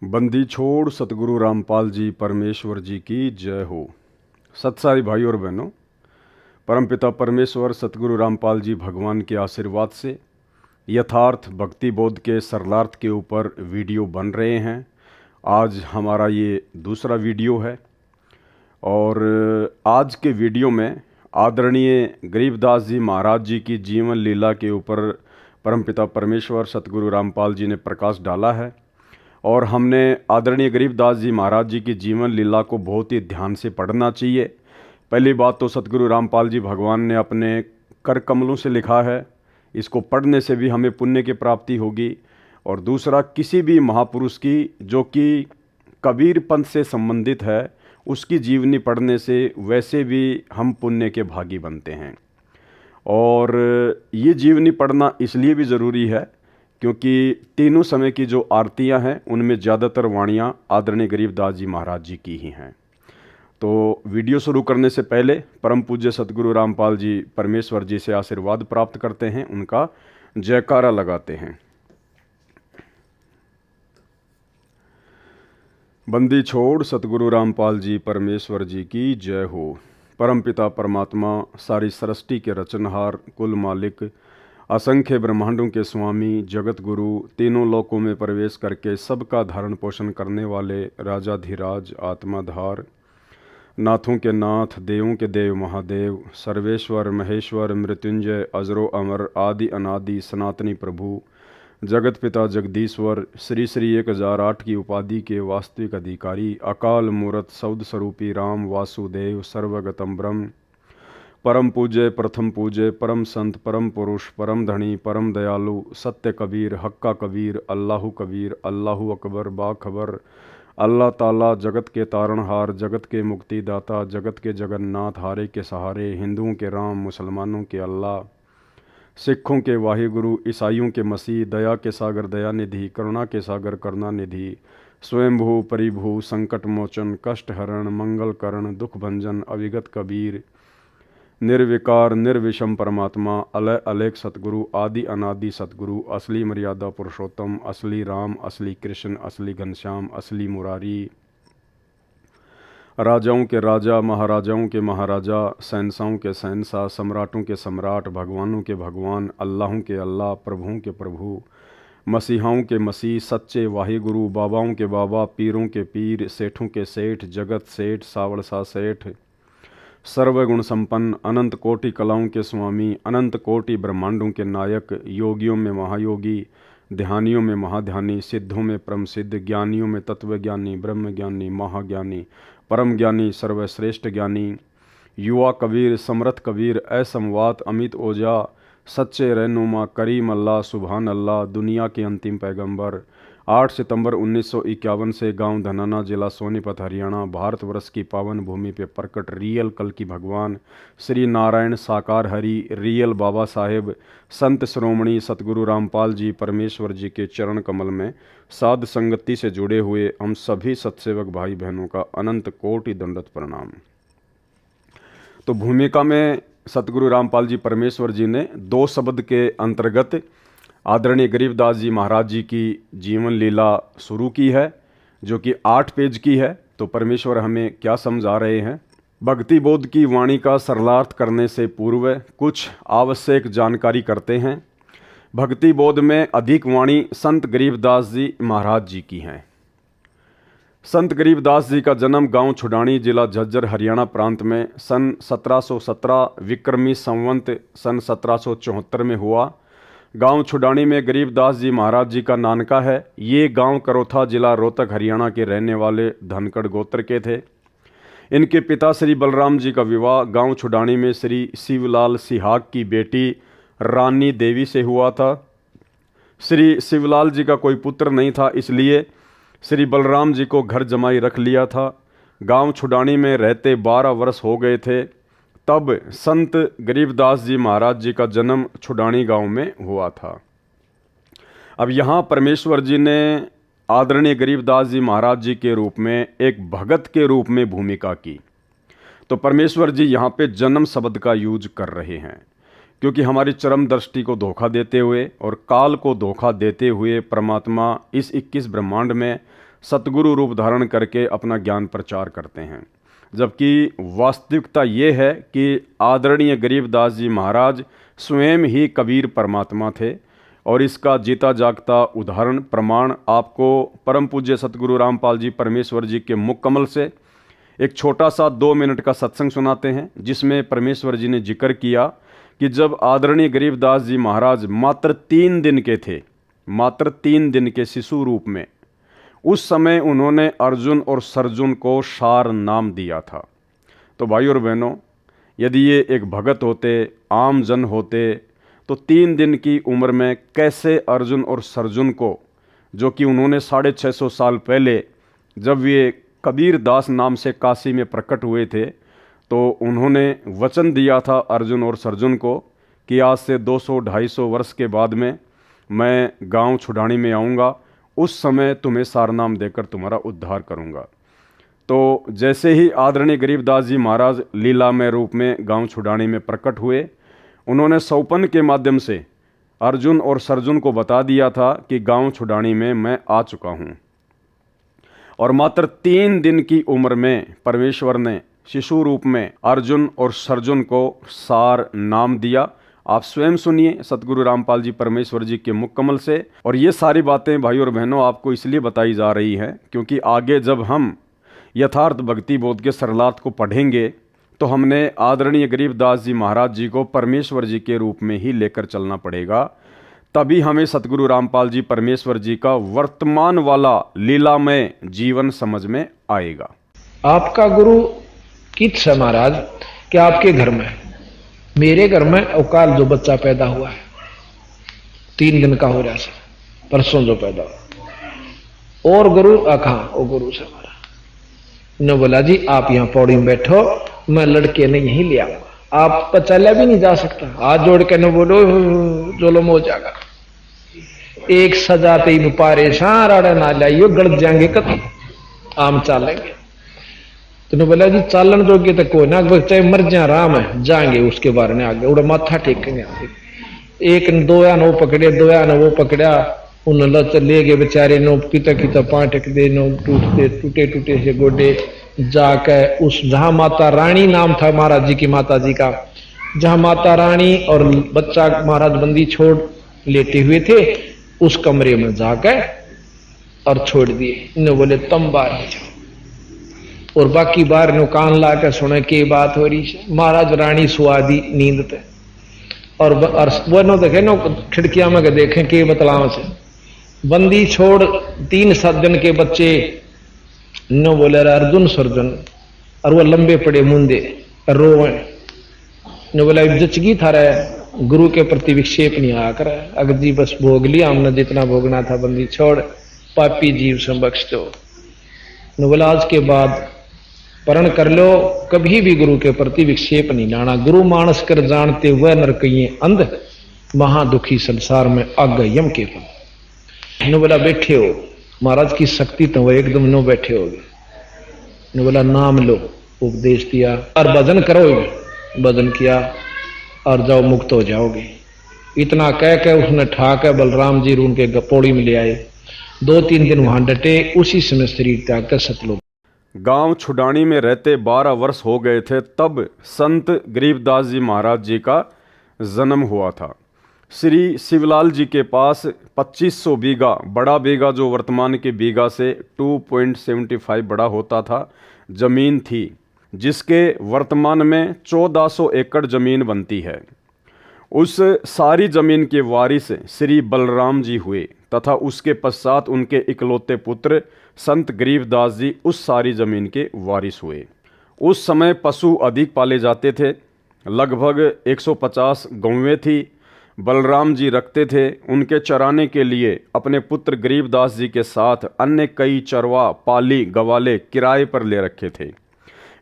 बंदी छोड़ सतगुरु रामपाल जी परमेश्वर जी की जय हो। सत्सारी भाई और बहनों, परमपिता परमेश्वर सतगुरु रामपाल जी भगवान के आशीर्वाद से यथार्थ भक्ति बोध के सरलार्थ के ऊपर वीडियो बन रहे हैं। आज हमारा ये दूसरा वीडियो है और आज के वीडियो में आदरणीय गरीबदास जी महाराज जी की जीवन लीला के ऊपर परमपिता परमेश्वर सतगुरु रामपाल जी ने प्रकाश डाला है और हमने आदरणीय गरीबदास जी महाराज जी की जीवन लीला को बहुत ही ध्यान से पढ़ना चाहिए। पहली बात तो सतगुरु रामपाल जी भगवान ने अपने कर कमलों से लिखा है, इसको पढ़ने से भी हमें पुण्य की प्राप्ति होगी। और दूसरा, किसी भी महापुरुष की जो कि कबीर पंथ से संबंधित है उसकी जीवनी पढ़ने से वैसे भी हम पुण्य के भागी बनते हैं। और ये जीवनी पढ़ना इसलिए भी ज़रूरी है क्योंकि तीनों समय की जो आरतियां हैं उनमें ज़्यादातर वाणियां आदरणीय गरीबदास जी महाराज जी की ही हैं। तो वीडियो शुरू करने से पहले परम पूज्य सतगुरु रामपाल जी परमेश्वर जी से आशीर्वाद प्राप्त करते हैं, उनका जयकारा लगाते हैं। बंदी छोड़ सतगुरु रामपाल जी परमेश्वर जी की जय हो। परमपिता परमात्मा सारी सृष्टि के रचनहार, कुल मालिक, असंख्य ब्रह्मांडों के स्वामी, जगत गुरु, तीनों लोकों में प्रवेश करके सबका धारण पोषण करने वाले राजाधिराज, आत्माधार, नाथों के नाथ, देवों के देव महादेव, सर्वेश्वर महेश्वर, मृत्युंजय, अजरो अमर, आदि अनादि सनातनी प्रभु, जगत पिता जगदीश्वर, श्री श्री 1008 की उपाधि के वास्तविक अधिकारी, अकाल मूर्त सौद स्वरूपी राम वासुदेव, सर्वगतम ब्रह्म, परम पूज्य, प्रथम पूज्य, परम संत, परम पुरुष, परम धनी, परम दयालु, सत्य कबीर, हक्का कबीर, अल्लाहु कबीर, अल्लाहु अकबर, बाखबर, अल्लाह ताला, जगत के तारणहार, जगत के मुक्तिदाता, जगत के जगन्नाथ, हारे के सहारे, हिंदुओं के राम, मुसलमानों के अल्लाह, सिखों के वाहिगुरु, ईसाइयों के मसीह, दया के सागर दयानिधि, करुणा के सागर करुणानिधि, स्वयंभू परिभू, संकट मोचन, कष्ट हरण, मंगल करण, दुख भंजन, अविगत कबीर, निर्विकार निर्विषम परमात्मा, अलय अलेख सतगुरु, आदि अनादि सतगुरु, असली मर्यादा पुरुषोत्तम, असली राम, असली कृष्ण, असली घनश्याम, असली मुरारी, राजाओं के राजा, महाराजाओं के महाराजा, शहंशाहों के शहंशाह, सम्राटों के सम्राट, भगवानों के भगवान, अल्लाहों के अल्लाह, प्रभुओं के प्रभु, मसीहाओं के मसीह, सच्चे वाहिगुरु, बाबाओं के बाबा, पीरों के पीर, सेठों के सेठ, जगत सेठ, सावड़सा सेठ, सर्वगुण संपन्न, अनंत कोटि कलाओं के स्वामी, अनंत कोटि ब्रह्मांडों के नायक, योगियों में महायोगी, ध्यानियों में महाध्यानी, सिद्धों में परम सिद्ध, ज्ञानियों में तत्वज्ञानी, ब्रह्म ज्ञानी, महाज्ञानी, परम ज्ञानी, सर्वश्रेष्ठ ज्ञानी, युवा कबीर, समर्थ कबीर, असमवात, अमित ओझा, सच्चे रहनुमा, करीम अल्लाह, सुभान अल्लाह, दुनिया के अंतिम पैगंबर, 8 सितंबर 1951 से गांव धनाना, जिला सोनीपत, हरियाणा, भारतवर्ष की पावन भूमि पे प्रकट रियल कल की भगवान श्री नारायण साकार हरि, रियल बाबा साहेब, संत श्रोमणी सतगुरु रामपाल जी परमेश्वर जी के चरण कमल में साध संगति से जुड़े हुए हम सभी सत्सेवक भाई बहनों का अनंत कोटि दंडवत प्रणाम। तो भूमिका में सतगुरु रामपाल जी परमेश्वर जी ने 2 शब्द के अंतर्गत आदरणीय गरीबदास जी महाराज जी की जीवन लीला शुरू की है, जो कि 8 पेज की है। तो परमेश्वर हमें क्या समझा रहे हैं? भक्ति बोध की वाणी का सरलार्थ करने से पूर्व कुछ आवश्यक जानकारी करते हैं। भक्ति बोध में अधिक वाणी संत गरीबदास जी महाराज जी की हैं। संत गरीबदास जी का जन्म गांव छुडानी, जिला झज्जर, हरियाणा प्रांत में सन 1717 विक्रमी संवंत सन 1774 में हुआ। गांव छुडानी में गरीबदास जी महाराज जी का नानका है। ये गांव करोथा, जिला रोहतक, हरियाणा के रहने वाले धनखड़ गोत्र के थे। इनके पिता श्री बलराम जी का विवाह गांव छुडानी में श्री शिवलाल सिहाग की बेटी रानी देवी से हुआ था। श्री शिवलाल जी का कोई पुत्र नहीं था, इसलिए श्री बलराम जी को घर जमाई रख लिया था। गांव छुडानी में रहते 12 वर्ष हो गए थे तब संत गरीबदास जी महाराज जी का जन्म छुडानी गांव में हुआ था। अब यहाँ परमेश्वर जी ने आदरणीय गरीबदास जी महाराज जी के रूप में एक भगत के रूप में भूमिका की। तो परमेश्वर जी यहाँ पे जन्म शब्द का यूज कर रहे हैं क्योंकि हमारी चरम दृष्टि को धोखा देते हुए और काल को धोखा देते हुए परमात्मा इस 21 ब्रह्मांड में सतगुरु रूप धारण करके अपना ज्ञान प्रचार करते हैं। जबकि वास्तविकता ये है कि आदरणीय गरीबदास जी महाराज स्वयं ही कबीर परमात्मा थे और इसका जीता जागता उदाहरण प्रमाण आपको परम पूज्य सतगुरु रामपाल जी परमेश्वर जी के मुख कमल से एक छोटा सा 2 मिनट का सत्संग सुनाते हैं, जिसमें परमेश्वर जी ने जिक्र किया कि जब आदरणीय गरीबदास जी महाराज मात्र 3 दिन के थे, मात्र 3 दिन के शिशु रूप में, उस समय उन्होंने अर्जुन और सर्जुन को सार नाम दिया था। तो भाई और बहनों, यदि ये एक भगत होते, आम जन होते, तो 3 दिन की उम्र में कैसे अर्जुन और सर्जुन को, जो कि उन्होंने 650 साल पहले जब ये कबीर दास नाम से काशी में प्रकट हुए थे, तो उन्होंने वचन दिया था अर्जुन और सर्जुन को कि आज से 200-250 वर्ष के बाद में मैं गांव छुड़ानी में आऊँगा, उस समय तुम्हें सारनाम देकर तुम्हारा उद्धार करूँगा। तो जैसे ही आदरणीय गरीबदास जी महाराज लीलामय रूप में गांव छुड़ानी में प्रकट हुए, उन्होंने सौपन के माध्यम से अर्जुन और सर्जुन को बता दिया था कि गांव छुड़ानी में मैं आ चुका हूं। और मात्र 3 दिन की उम्र में परमेश्वर ने शिशु रूप में अर्जुन और सर्जुन को सार नाम दिया। आप स्वयं सुनिए सतगुरु रामपाल जी परमेश्वर जी के मुख कमल से। और ये सारी बातें भाई और बहनों आपको इसलिए बताई जा रही हैं क्योंकि आगे जब हम यथार्थ भक्ति बोध के सरलार्थ को पढ़ेंगे तो हमने आदरणीय गरीबदास जी महाराज जी को परमेश्वर जी के रूप में ही लेकर चलना पड़ेगा। तभी हमें सतगुरु रामपाल जी परमेश्वर जी का वर्तमान वाला लीलामय जीवन समझ में आएगा। आपका गुरु कित है महाराज कि आपके घर में, मेरे घर में अवकाल जो बच्चा पैदा हुआ है 3 दिन का हो रहा है, परसों जो पैदा हुआ, और गुरु कहाँ वो गुरु से हमारा ने बोला जी आप यहाँ पौड़ी में बैठो, मैं लड़के ने यहीं ले आऊंगा, आप तो चला भी नहीं जा सकता, हाथ जोड़ के न बोलो जोलम हो जाएगा, एक सजाते ही परेशान राड़ा ना लाइयो गड़ जाएंगे कत आम चालेंगे। तो बोला जी चालन जोगे तो कोई ना, चाहे मर जाए आराम है, जाएंगे उसके बारे में आगे उड़ा माथा टेकेंगे आगे। एक 2 यान वो पकड़े, 2 यान वो पकड़ा, उन लच ले गए बेचारे नो किता किता पाटक दे नो टूटे टूटे से गोडे जाके उस जहां माता रानी नाम था महाराज जी की माता जी का, जहां माता रानी और बच्चा महाराज बंदी छोड़ लेटे हुए थे उस कमरे में जाके और छोड़ दिए। इन्होंने बोले तुम बाहर आ जाओ, और बाकी बाहर नो कान ला के सुने के बात हो रही है। महाराज रानी सुआदी नींद पे, और वो नो देखे नो खिड़कियां में देखे के बतलाव से बंदी छोड़ 3 सज्जन के बच्चे नो बोले अर्जुन सर्जन, और वो लंबे पड़े मुंदे रोए ने बोला जचगी था रहे गुरु के प्रति विक्षेप नहीं आकर, अगर जी बस भोग लिया हमने जितना भोगना था, बंदी छोड़ पापी जीव से बख्श दो। ने बोला आज के बाद प्रण कर लो, कभी भी गुरु के प्रति विक्षेप नहीं लाना, गुरु मानस कर जानते वह नरकइये अंध, महादुखी संसार में आग यम के फल। ने बोला बैठे हो, महाराज की शक्ति तो वो एकदम नो बैठे हो गए। ने बोला नाम लो, उपदेश दिया, और भजन करोगे, भजन किया और जाओ मुक्त हो जाओगे। इतना कह के उसने ठाक बलराम जी उनके पौड़ी में ले आए, 2-3 दिन वहां डटे, उसी समय शरीर त्याग कर सतलोक। गांव छुड़ानी में रहते 12 वर्ष हो गए थे तब संत गरीबदास जी महाराज जी का जन्म हुआ था। श्री शिवलाल जी के पास 2500 बीघा, बड़ा बीघा जो वर्तमान के बीघा से 2.75 बड़ा होता था, जमीन थी, जिसके वर्तमान में 1400 एकड़ जमीन बनती है। उस सारी जमीन के वारिस श्री बलराम जी हुए तथा उसके पश्चात उनके इकलौते पुत्र संत गरीबदास जी उस सारी जमीन के वारिस हुए। उस समय पशु अधिक पाले जाते थे, लगभग 150 गौवें थी, बलराम जी रखते थे। उनके चराने के लिए अपने पुत्र गरीबदास जी के साथ अन्य कई चरवा, पाली, गवाले किराए पर ले रखे थे।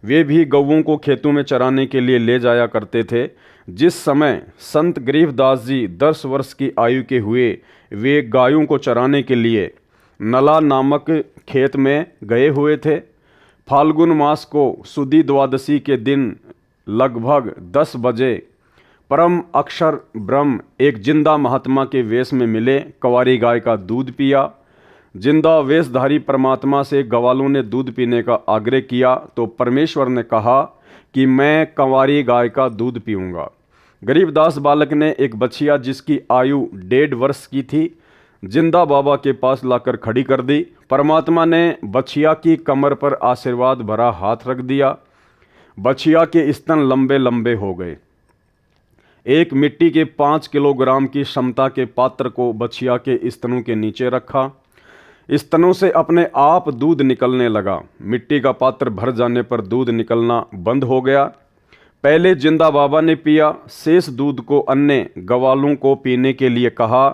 वे भी गौओं को खेतों में चराने के लिए ले जाया करते थे। जिस समय संत गरीबदास जी 10 वर्ष की आयु के हुए, वे गायों को चराने के लिए नला नामक खेत में गए हुए थे। फाल्गुन मास को सुदी द्वादशी के दिन लगभग 10 बजे परम अक्षर ब्रह्म एक जिंदा महात्मा के वेश में मिले, कंवारी गाय का दूध पिया। जिंदा वेशधारी परमात्मा से ग्वालों ने दूध पीने का आग्रह किया तो परमेश्वर ने कहा कि मैं कंवारी गाय का दूध पीऊँगा। गरीबदास बालक ने एक बछिया जिसकी आयु 1.5 वर्ष की थी जिंदा बाबा के पास लाकर खड़ी कर दी। परमात्मा ने बछिया की कमर पर आशीर्वाद भरा हाथ रख दिया। बछिया के स्तन लंबे लंबे हो गए। एक मिट्टी के 5 किलोग्राम की क्षमता के पात्र को बछिया के स्तनों के नीचे रखा। स्तनों से अपने आप दूध निकलने लगा। मिट्टी का पात्र भर जाने पर दूध निकलना बंद हो गया। पहले जिंदा बाबा ने पिया, शेष दूध को अन्य ग्वालों को पीने के लिए कहा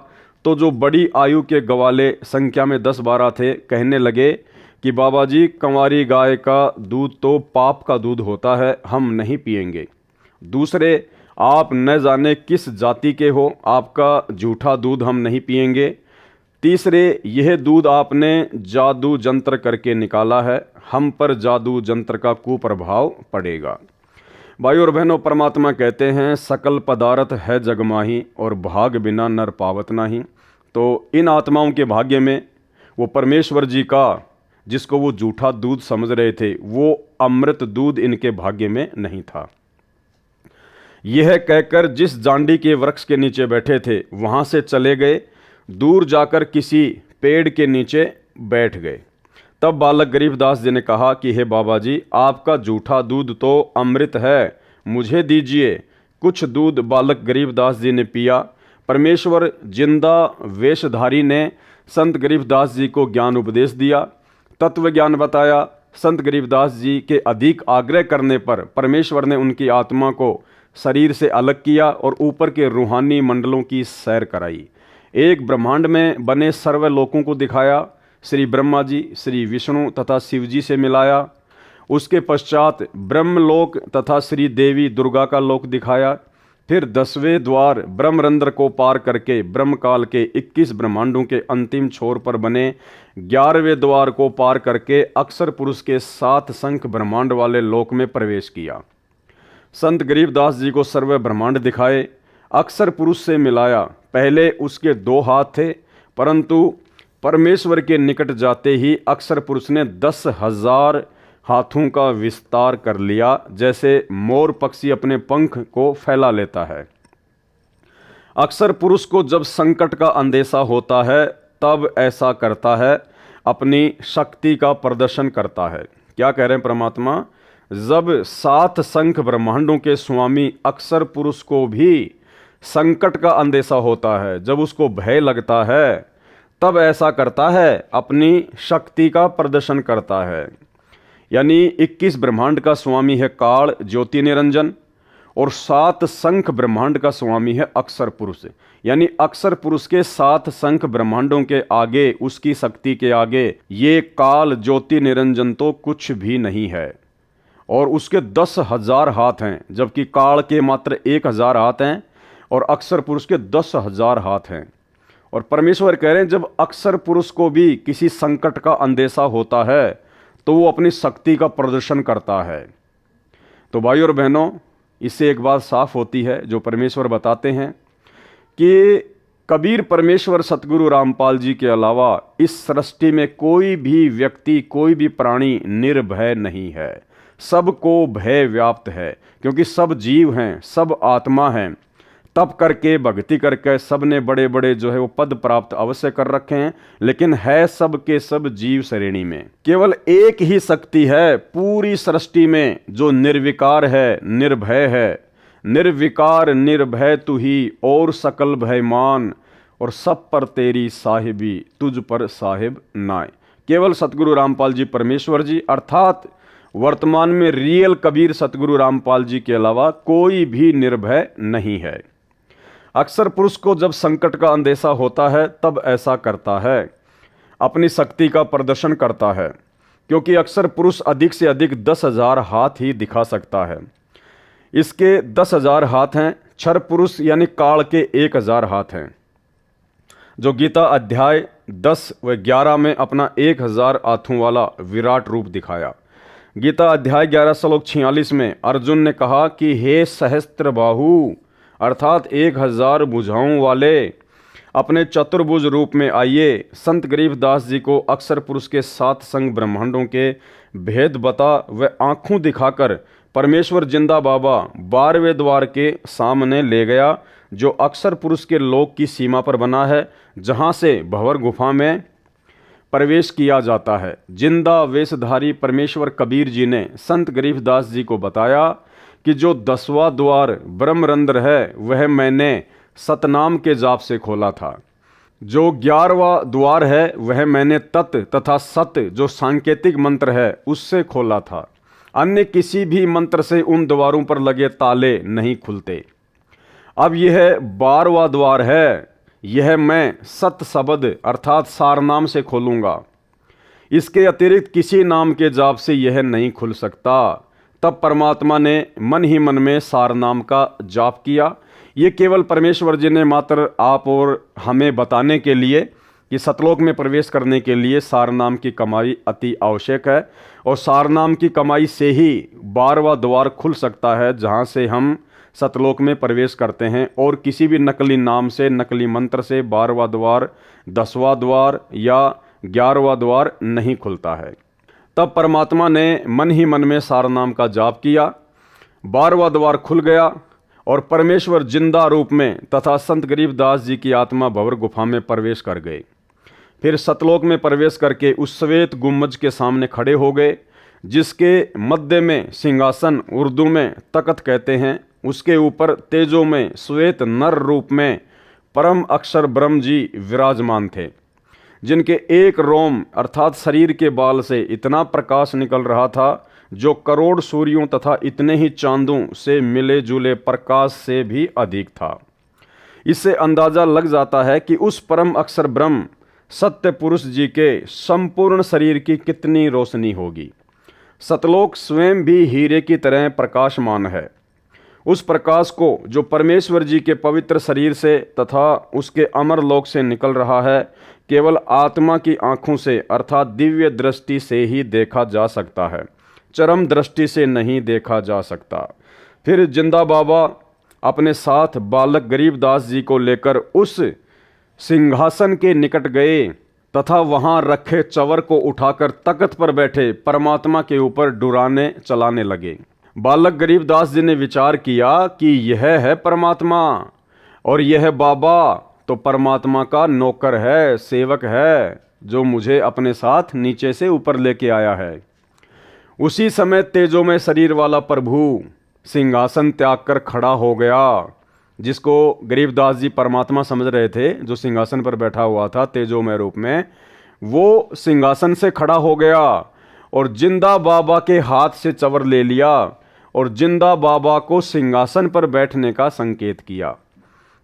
तो जो बड़ी आयु के ग्वाले संख्या में 10-12 थे कहने लगे कि बाबा जी, कंवारी गाय का दूध तो पाप का दूध होता है, हम नहीं पिएंगे। दूसरे, आप न जाने किस जाति के हो, आपका झूठा दूध हम नहीं पिएंगे। तीसरे, यह दूध आपने जादू जंत्र करके निकाला है, हम पर जादू जंत्र का कुप्रभाव पड़ेगा। भाइयों और बहनों, परमात्मा कहते हैं सकल पदार्थ है जगमाही और भाग बिना नर पावत नाही। तो इन आत्माओं के भाग्य में वो परमेश्वर जी का जिसको वो झूठा दूध समझ रहे थे वो अमृत दूध इनके भाग्य में नहीं था। यह कहकर जिस जांडी के वृक्ष के नीचे बैठे थे वहां से चले गए। दूर जाकर किसी पेड़ के नीचे बैठ गए। तब बालक गरीबदास जी ने कहा कि हे बाबा जी, आपका झूठा दूध तो अमृत है, मुझे दीजिए। कुछ दूध बालक गरीबदास जी ने पिया। परमेश्वर जिंदा वेशधारी ने संत गरीबदास जी को ज्ञान उपदेश दिया, तत्व ज्ञान बताया। संत गरीबदास जी के अधिक आग्रह करने पर परमेश्वर ने उनकी आत्मा को शरीर से अलग किया और ऊपर के रूहानी मंडलों की सैर कराई। एक ब्रह्मांड में बने सर्व लोकों को दिखाया। श्री ब्रह्मा जी, श्री विष्णु तथा शिव जी से मिलाया। उसके पश्चात ब्रह्मलोक तथा श्री देवी दुर्गा का लोक दिखाया। फिर 10वें द्वार ब्रह्मरंध्र को पार करके ब्रह्मकाल के 21 ब्रह्मांडों के अंतिम छोर पर बने 11वें द्वार को पार करके अक्षर पुरुष के 7 संख्य ब्रह्मांड वाले लोक में प्रवेश किया। संत गरीबदास जी को सर्व ब्रह्मांड दिखाए, अक्षर पुरुष से मिलाया। पहले उसके 2 हाथ थे, परंतु परमेश्वर के निकट जाते ही अक्षर पुरुष ने 10,000 हाथों का विस्तार कर लिया, जैसे मोर पक्षी अपने पंख को फैला लेता है। अक्षर पुरुष को जब संकट का अंदेशा होता है तब ऐसा करता है, अपनी शक्ति का प्रदर्शन करता है। क्या कह रहे हैं परमात्मा? जब 7 संख्य ब्रह्मांडों के स्वामी अक्षर पुरुष को भी संकट का अंदेशा होता है, जब उसको भय लगता है तब ऐसा करता है, अपनी शक्ति का प्रदर्शन करता है। यानी 21 ब्रह्मांड का स्वामी है काल ज्योति निरंजन और 7 संख्य ब्रह्मांड का स्वामी है अक्षर पुरुष। यानी अक्षर पुरुष के 7 संख्य ब्रह्मांडों के आगे, उसकी शक्ति के आगे ये काल ज्योति निरंजन तो कुछ भी नहीं है। और उसके 10,000 हाथ हैं, जबकि काल के मात्र 1,000 हाथ हैं और अक्षर पुरुष के 10,000 हाथ हैं। और परमेश्वर कह रहे हैं जब अक्षर पुरुष को भी किसी संकट का अंदेशा होता है तो वो अपनी शक्ति का प्रदर्शन करता है। तो भाइयों और बहनों, इससे एक बात साफ होती है जो परमेश्वर बताते हैं कि कबीर परमेश्वर सतगुरु रामपाल जी के अलावा इस सृष्टि में कोई भी व्यक्ति, कोई भी प्राणी निर्भय नहीं है। सबको भय व्याप्त है, क्योंकि सब जीव हैं, सब आत्मा हैं। तप करके, भक्ति करके सब ने बड़े बड़े जो है वो पद प्राप्त अवश्य कर रखे हैं, लेकिन है सब के सब जीव श्रेणी में। केवल एक ही शक्ति है पूरी सृष्टि में जो निर्विकार है, निर्भय है। निर्विकार निर्भय तू ही और सकल भयमान, और सब पर तेरी साहिबी, तुझ पर साहिब नाय। केवल सतगुरु रामपाल जी परमेश्वर जी, अर्थात वर्तमान में रियल कबीर सतगुरु रामपाल जी के अलावा कोई भी निर्भय नहीं है। अक्षर पुरुष को जब संकट का अंदेशा होता है तब ऐसा करता है, अपनी शक्ति का प्रदर्शन करता है, क्योंकि अक्षर पुरुष अधिक से अधिक 10,000 हाथ ही दिखा सकता है। इसके 10,000 हाथ हैं। क्षर पुरुष यानी काल के 1,000 हाथ हैं, जो गीता अध्याय 10 व 11 में अपना 1,000 हाथों वाला विराट रूप दिखाया। गीता अध्याय 11 श्लोक 46 में अर्जुन ने कहा कि हे सहस्त्र बाहु, अर्थात 1,000 भुजाओं वाले, अपने चतुर्भुज रूप में आइए। संत गरीबदास जी को अक्षर पुरुष के 7 संग ब्रह्मांडों के भेद बता व आंखों दिखाकर परमेश्वर जिंदा बाबा 12वें द्वार के सामने ले गया, जो अक्षर पुरुष के लोक की सीमा पर बना है, जहाँ से भंवर गुफा में प्रवेश किया जाता है। जिंदा वेशधारी परमेश्वर कबीर जी ने संत गरीबदास जी को बताया कि जो 10वां द्वार ब्रह्मरंध्र है वह मैंने सतनाम के जाप से खोला था। जो 11वां द्वार है वह मैंने तत् तथा सत जो सांकेतिक मंत्र है उससे खोला था। अन्य किसी भी मंत्र से उन द्वारों पर लगे ताले नहीं खुलते। अब यह 12वां द्वार है, यह मैं सत शब्द अर्थात सार नाम से खोलूंगा। इसके अतिरिक्त किसी नाम के जाप से यह नहीं खुल सकता। तब परमात्मा ने मन ही मन में सार नाम का जाप किया। ये केवल परमेश्वर जी ने मात्र आप और हमें बताने के लिए कि सतलोक में प्रवेश करने के लिए सार नाम की कमाई अति आवश्यक है, और सार नाम की कमाई से ही 12वां द्वार खुल सकता है, जहाँ से हम सतलोक में प्रवेश करते हैं। और किसी भी नकली नाम से, नकली मंत्र से 12वां द्वार, 10वां द्वार या 11वां द्वार नहीं खुलता है। तब परमात्मा ने मन ही मन में सार नाम का जाप किया, 12वां द्वार खुल गया और परमेश्वर जिंदा रूप में तथा संत गरीबदास जी की आत्मा भंवर गुफा में प्रवेश कर गए। फिर सतलोक में प्रवेश करके उस श्वेत गुम्बज के सामने खड़े हो गए, जिसके मध्य में सिंहासन, उर्दू में तख्त कहते हैं, उसके ऊपर तेजो में श्वेत नर रूप में परम अक्षर ब्रह्म जी विराजमान थे, जिनके एक रोम अर्थात शरीर के बाल से इतना प्रकाश निकल रहा था जो करोड़ सूर्यों तथा इतने ही चांदों से मिले जुले प्रकाश से भी अधिक था। इससे अंदाजा लग जाता है कि उस परम अक्षर ब्रह्म सत्य पुरुष जी के संपूर्ण शरीर की कितनी रोशनी होगी। सतलोक स्वयं भी हीरे की तरह प्रकाशमान है। उस प्रकाश को जो परमेश्वर जी के पवित्र शरीर से तथा उसके अमर लोक से निकल रहा है, केवल आत्मा की आंखों से अर्थात दिव्य दृष्टि से ही देखा जा सकता है, चरम दृष्टि से नहीं देखा जा सकता। फिर जिंदा बाबा अपने साथ बालक गरीबदास जी को लेकर उस सिंहासन के निकट गए तथा वहां रखे चवर को उठाकर तख्त पर बैठे परमात्मा के ऊपर डुराने चलाने लगे। बालक गरीबदास जी ने विचार किया कि यह है परमात्मा और यह बाबा तो परमात्मा का नौकर है, सेवक है, जो मुझे अपने साथ नीचे से ऊपर लेके आया है। उसी समय तेजो में शरीर वाला प्रभु सिंहासन त्याग कर खड़ा हो गया, जिसको गरीबदास जी परमात्मा समझ रहे थे, जो सिंहासन पर बैठा हुआ था तेजोमय रूप में, वो सिंहासन से खड़ा हो गया और जिंदा बाबा के हाथ से चवर ले लिया और जिंदा बाबा को सिंहासन पर बैठने का संकेत किया।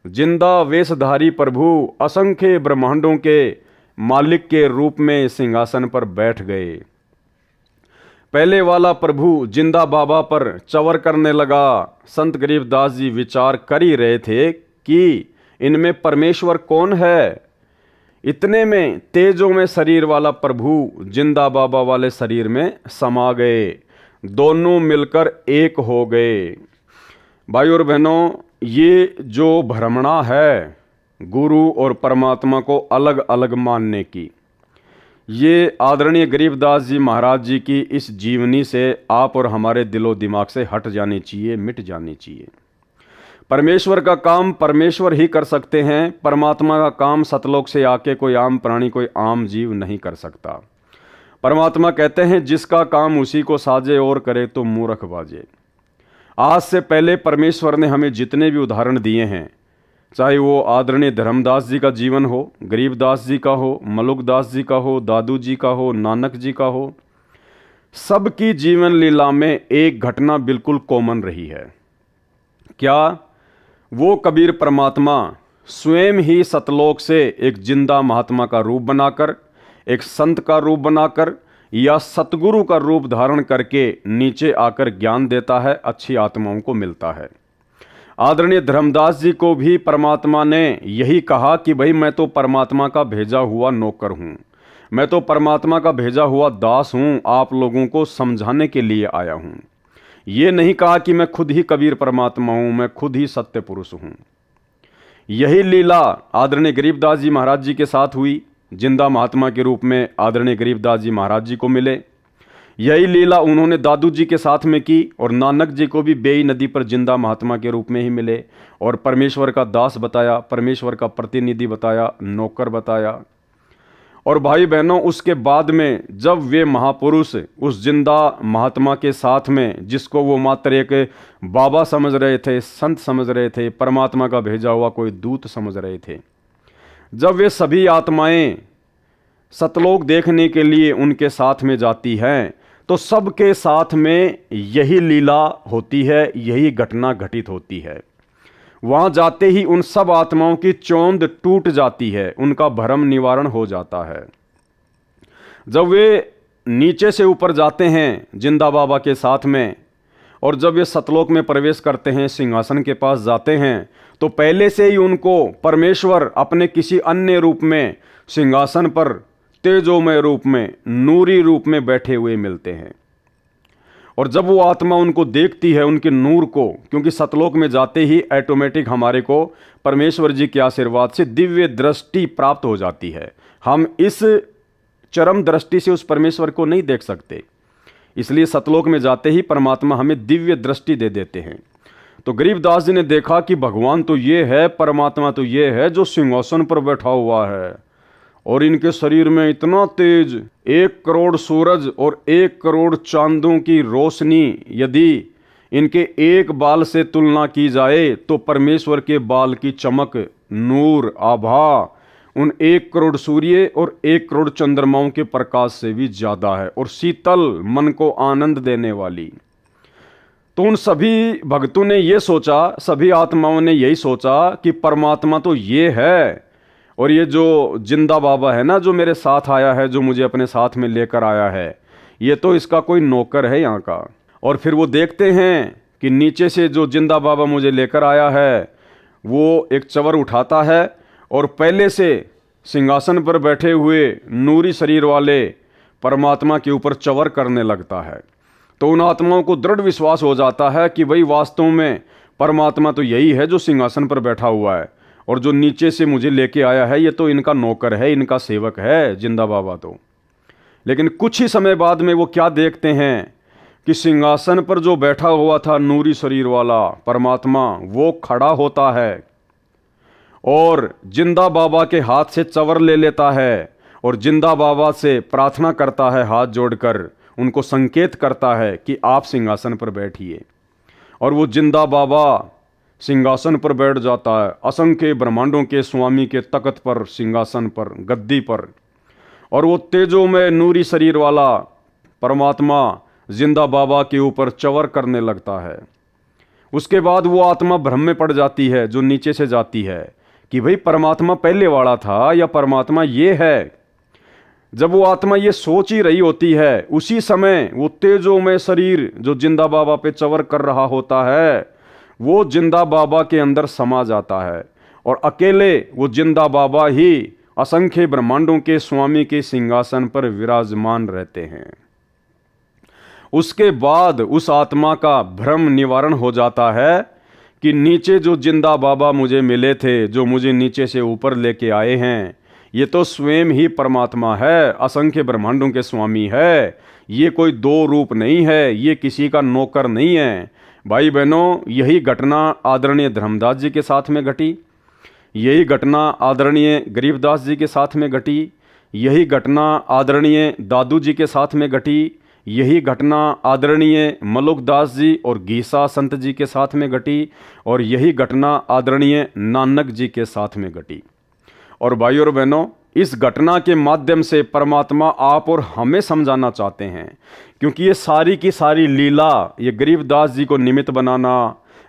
जिंदा वेशधारी प्रभु असंख्य ब्रह्मांडों के मालिक के रूप में सिंहासन पर बैठ गए। पहले वाला प्रभु जिंदा बाबा पर चवर करने लगा। संत गरीबदास जी विचार कर ही रहे थे कि इनमें परमेश्वर कौन है। इतने में तेजों में शरीर वाला प्रभु जिंदा बाबा वाले शरीर में समा गए, दोनों मिलकर एक हो गए। भाई और बहनों, ये जो भ्रमणा है गुरु और परमात्मा को अलग अलग मानने की, ये आदरणीय गरीबदास जी महाराज जी की इस जीवनी से आप और हमारे दिलो दिमाग से हट जानी चाहिए, मिट जानी चाहिए। परमेश्वर का काम परमेश्वर ही कर सकते हैं। परमात्मा का काम सतलोक से आके कोई आम प्राणी, कोई आम जीव नहीं कर सकता। परमात्मा कहते हैं जिसका काम उसी को साजे और करे तो मूर्ख बाजे। आज से पहले परमेश्वर ने हमें जितने भी उदाहरण दिए हैं, चाहे वो आदरणीय धर्मदास जी का जीवन हो, गरीबदास जी का हो, मलुकदास जी का हो, दादू जी का हो, नानक जी का हो, सबकी जीवन लीला में एक घटना बिल्कुल कॉमन रही है। क्या? वो कबीर परमात्मा स्वयं ही सतलोक से एक जिंदा महात्मा का रूप बनाकर, एक संत का रूप बनाकर या सतगुरु का रूप धारण करके नीचे आकर ज्ञान देता है, अच्छी आत्माओं को मिलता है। आदरणीय धर्मदास जी को भी परमात्मा ने यही कहा कि भाई मैं तो परमात्मा का भेजा हुआ नौकर हूँ, मैं तो परमात्मा का भेजा हुआ दास हूँ, आप लोगों को समझाने के लिए आया हूँ। ये नहीं कहा कि मैं खुद ही कबीर परमात्मा हूँ, मैं खुद ही सत्य पुरुष हूँ। यही लीला आदरणीय गरीबदास जी महाराज जी के साथ हुई। जिंदा महात्मा के रूप में आदरणीय गरीबदास जी महाराज जी को मिले। यही लीला उन्होंने दादू जी के साथ में की और नानक जी को भी बेई नदी पर जिंदा महात्मा के रूप में ही मिले और परमेश्वर का दास बताया, परमेश्वर का प्रतिनिधि बताया, नौकर बताया। और भाई बहनों, उसके बाद में जब वे महापुरुष उस जिंदा महात्मा के साथ में, जिसको वो मात्र एक बाबा समझ रहे थे, संत समझ रहे थे, परमात्मा का भेजा हुआ कोई दूत समझ रहे थे, जब वे सभी आत्माएं सतलोक देखने के लिए उनके साथ में जाती हैं, तो सबके साथ में यही लीला होती है, यही घटना घटित होती है। वहां जाते ही उन सब आत्माओं की चौंध टूट जाती है, उनका भ्रम निवारण हो जाता है। जब वे नीचे से ऊपर जाते हैं जिंदा बाबा के साथ में, और जब वे सतलोक में प्रवेश करते हैं, सिंहासन के पास जाते हैं, तो पहले से ही उनको परमेश्वर अपने किसी अन्य रूप में सिंहासन पर तेजोमय रूप में, नूरी रूप में बैठे हुए मिलते हैं। और जब वो आत्मा उनको देखती है, उनके नूर को, क्योंकि सतलोक में जाते ही ऑटोमेटिक हमारे को परमेश्वर जी के आशीर्वाद से दिव्य दृष्टि प्राप्त हो जाती है। हम इस चरम दृष्टि से उस परमेश्वर को नहीं देख सकते, इसलिए सतलोक में जाते ही परमात्मा हमें दिव्य दृष्टि दे देते हैं। तो गरीबदास जी ने देखा कि भगवान तो ये है, परमात्मा तो ये है जो सिंहासन पर बैठा हुआ है, और इनके शरीर में इतना तेज, 1 करोड़ सूरज और 1 करोड़ चांदों की रोशनी यदि इनके एक बाल से तुलना की जाए, तो परमेश्वर के बाल की चमक, नूर, आभा उन 1 करोड़ सूर्य और 1 करोड़ चंद्रमाओं के प्रकाश से भी ज्यादा है, और शीतल, मन को आनंद देने वाली। तो उन सभी भक्तों ने ये सोचा, सभी आत्माओं ने यही सोचा कि परमात्मा तो ये है, और ये जो जिंदा बाबा है ना, जो मेरे साथ आया है, जो मुझे अपने साथ में लेकर आया है, ये तो इसका कोई नौकर है यहाँ का। और फिर वो देखते हैं कि नीचे से जो जिंदा बाबा मुझे लेकर आया है, वो एक चवर उठाता है और पहले से सिंहासन पर बैठे हुए नूरी शरीर वाले परमात्मा के ऊपर चवर करने लगता है। तो उन आत्माओं को दृढ़ विश्वास हो जाता है कि भाई वास्तव में परमात्मा तो यही है जो सिंहासन पर बैठा हुआ है, और जो नीचे से मुझे लेके आया है ये तो इनका नौकर है, इनका सेवक है जिंदा बाबा तो। लेकिन कुछ ही समय बाद में वो क्या देखते हैं कि सिंहासन पर जो बैठा हुआ था नूरी शरीर वाला परमात्मा, वो खड़ा होता है और जिंदा बाबा के हाथ से चवर ले लेता है और जिंदा बाबा से प्रार्थना करता है, हाथ जोड़कर उनको संकेत करता है कि आप सिंहासन पर बैठिए। और वो जिंदा बाबा सिंहासन पर बैठ जाता है, असंख्य ब्रह्मांडों के स्वामी के तख्त पर, सिंहासन पर, गद्दी पर। और वो तेजोमय नूरी शरीर वाला परमात्मा जिंदा बाबा के ऊपर चवर करने लगता है। उसके बाद वो आत्मा भ्रम में पड़ जाती है, जो नीचे से जाती है, कि भाई परमात्मा पहले वाला था या परमात्मा ये है। जब वो आत्मा ये सोच ही रही होती है, उसी समय वो तेजोमय शरीर जो जिंदा बाबा पे चवर कर रहा होता है, वो जिंदा बाबा के अंदर समा जाता है, और अकेले वो जिंदा बाबा ही असंख्य ब्रह्मांडों के स्वामी के सिंहासन पर विराजमान रहते हैं। उसके बाद उस आत्मा का भ्रम निवारण हो जाता है कि नीचे जो जिंदा बाबा मुझे मिले थे, जो मुझे नीचे से ऊपर लेके आए हैं, ये तो स्वयं ही परमात्मा है, असंख्य ब्रह्मांडों के स्वामी है। ये कोई 2 रूप नहीं है, ये किसी का नौकर नहीं है। भाई बहनों, यही घटना आदरणीय धर्मदास जी के साथ में घटी, यही घटना आदरणीय गरीबदास जी के साथ में घटी, यही घटना आदरणीय दादू जी के साथ में घटी, यही घटना आदरणीय मलुकदास जी और गीसा संत जी के साथ में घटी, और यही घटना आदरणीय नानक जी के साथ में घटी। और भाइयों और बहनों, इस घटना के माध्यम से परमात्मा आप और हमें समझाना चाहते हैं, क्योंकि ये सारी की सारी लीला, ये गरीबदास जी को निमित्त बनाना,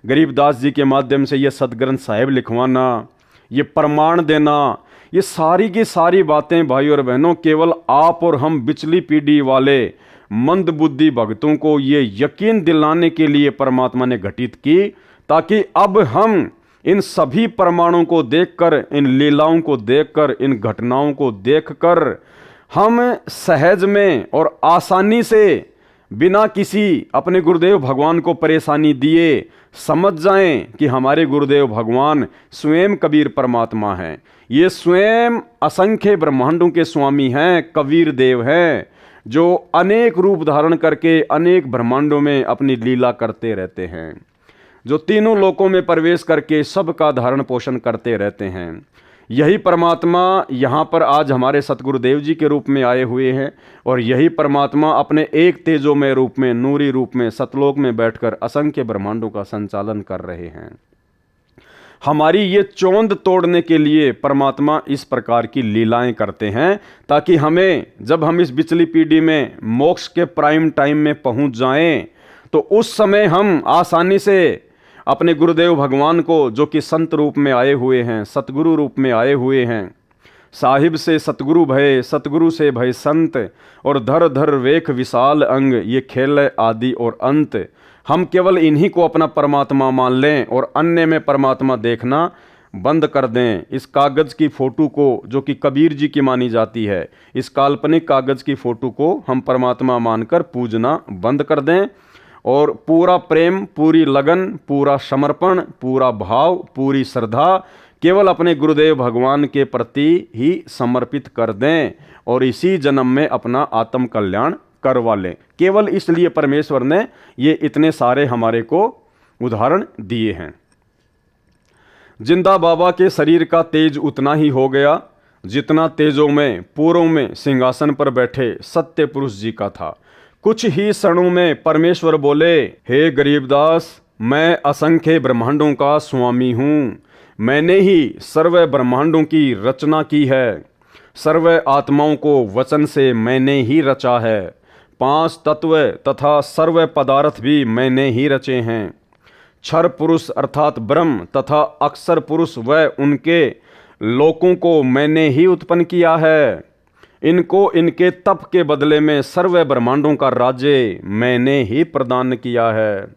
गरीबदास जी के माध्यम से ये सदग्रंथ साहिब लिखवाना, ये प्रमाण देना, ये सारी की सारी बातें भाइयों और बहनों केवल आप और हम बिचली पीढ़ी वाले मंद बुद्धि भक्तों को ये यकीन दिलाने के लिए परमात्मा ने घटित की, ताकि अब हम इन सभी प्रमाणों को देखकर, इन लीलाओं को देखकर, इन घटनाओं को देखकर हम सहज में और आसानी से बिना किसी अपने गुरुदेव भगवान को परेशानी दिए समझ जाएं कि हमारे गुरुदेव भगवान स्वयं कबीर परमात्मा हैं। ये स्वयं असंख्य ब्रह्मांडों के स्वामी हैं, कबीर देव हैं, जो अनेक रूप धारण करके अनेक ब्रह्मांडों में अपनी लीला करते रहते हैं, जो तीनों लोकों में प्रवेश करके सबका धारण पोषण करते रहते हैं। यही परमात्मा यहाँ पर आज हमारे सतगुरुदेव जी के रूप में आए हुए हैं और यही परमात्मा अपने एक तेजोमय रूप में, नूरी रूप में, सतलोक में बैठकर असंख्य ब्रह्मांडों का संचालन कर रहे हैं। हमारी ये चौंध तोड़ने के लिए परमात्मा इस प्रकार की लीलाएं करते हैं, ताकि हमें, जब हम इस बिचली पीढ़ी में मोक्ष के प्राइम टाइम में पहुंच जाएं, तो उस समय हम आसानी से अपने गुरुदेव भगवान को, जो कि संत रूप में आए हुए हैं, सतगुरु रूप में आए हुए हैं, साहिब से सतगुरु भय, सतगुरु से भय संत, और धर धर वेख विशाल अंग, ये खेल आदि और अंत। हम केवल इन्हीं को अपना परमात्मा मान लें और अन्य में परमात्मा देखना बंद कर दें। इस कागज़ की फ़ोटो को, जो कि कबीर जी की मानी जाती है, इस काल्पनिक कागज़ की फ़ोटो को हम परमात्मा मानकर पूजना बंद कर दें और पूरा प्रेम, पूरी लगन, पूरा समर्पण, पूरा भाव, पूरी श्रद्धा केवल अपने गुरुदेव भगवान के प्रति ही समर्पित कर दें और इसी जन्म में अपना आत्म कल्याण करवा लें। केवल इसलिए परमेश्वर ने ये इतने सारे हमारे को उदाहरण दिए हैं। जिंदा बाबा के शरीर का तेज उतना ही हो गया जितना तेजों में पूर्व में सिंहासन पर बैठे सत्य पुरुष जी का था। कुछ ही क्षणों में परमेश्वर बोले, हे गरीबदास, मैं असंख्य ब्रह्मांडों का स्वामी हूँ। मैंने ही सर्व ब्रह्मांडों की रचना की है। सर्व आत्माओं को वचन से मैंने ही रचा है। 5 तत्व तथा सर्व पदार्थ भी मैंने ही रचे हैं। क्षर पुरुष अर्थात ब्रह्म तथा अक्षर पुरुष व उनके लोकों को मैंने ही उत्पन्न किया है। इनको इनके तप के बदले में सर्व ब्रह्मांडों का राज्य मैंने ही प्रदान किया है।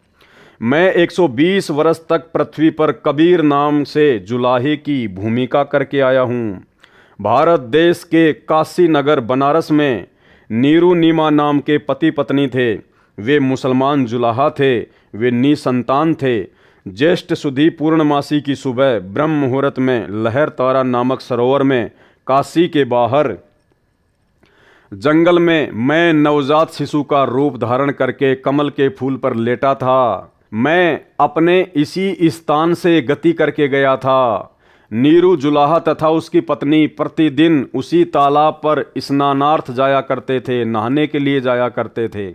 मैं 120 वर्ष तक पृथ्वी पर कबीर नाम से जुलाहे की भूमिका करके आया हूँ। भारत देश के काशी नगर बनारस में नीरू नीमा नाम के पति पत्नी थे। वे मुसलमान जुलाहा थे। वे निसंतान थे। ज्येष्ठ सुधी पूर्णमासी की सुबह ब्रह्म मुहूर्त में लहर तारा नामक सरोवर में काशी के बाहर जंगल में मैं नवजात शिशु का रूप धारण करके कमल के फूल पर लेटा था। मैं अपने इसी स्थान से गति करके गया था। नीरू जुलाहा तथा उसकी पत्नी प्रतिदिन उसी तालाब पर स्नानार्थ जाया करते थे, नहाने के लिए जाया करते थे।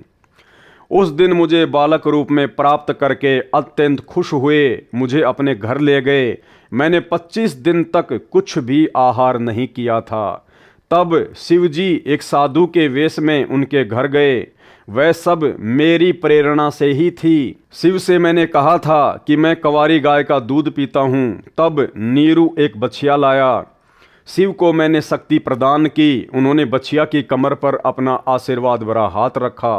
उस दिन मुझे बालक रूप में प्राप्त करके अत्यंत खुश हुए, मुझे अपने घर ले गए। मैंने 25 दिन तक कुछ भी आहार नहीं किया था। तब शिवजी एक साधु के वेश में उनके घर गए। वह सब मेरी प्रेरणा से ही थी। शिव से मैंने कहा था कि मैं कंवारी गाय का दूध पीता हूँ। तब नीरू एक बछिया लाया। शिव को मैंने शक्ति प्रदान की। उन्होंने बछिया की कमर पर अपना आशीर्वाद भरा हाथ रखा।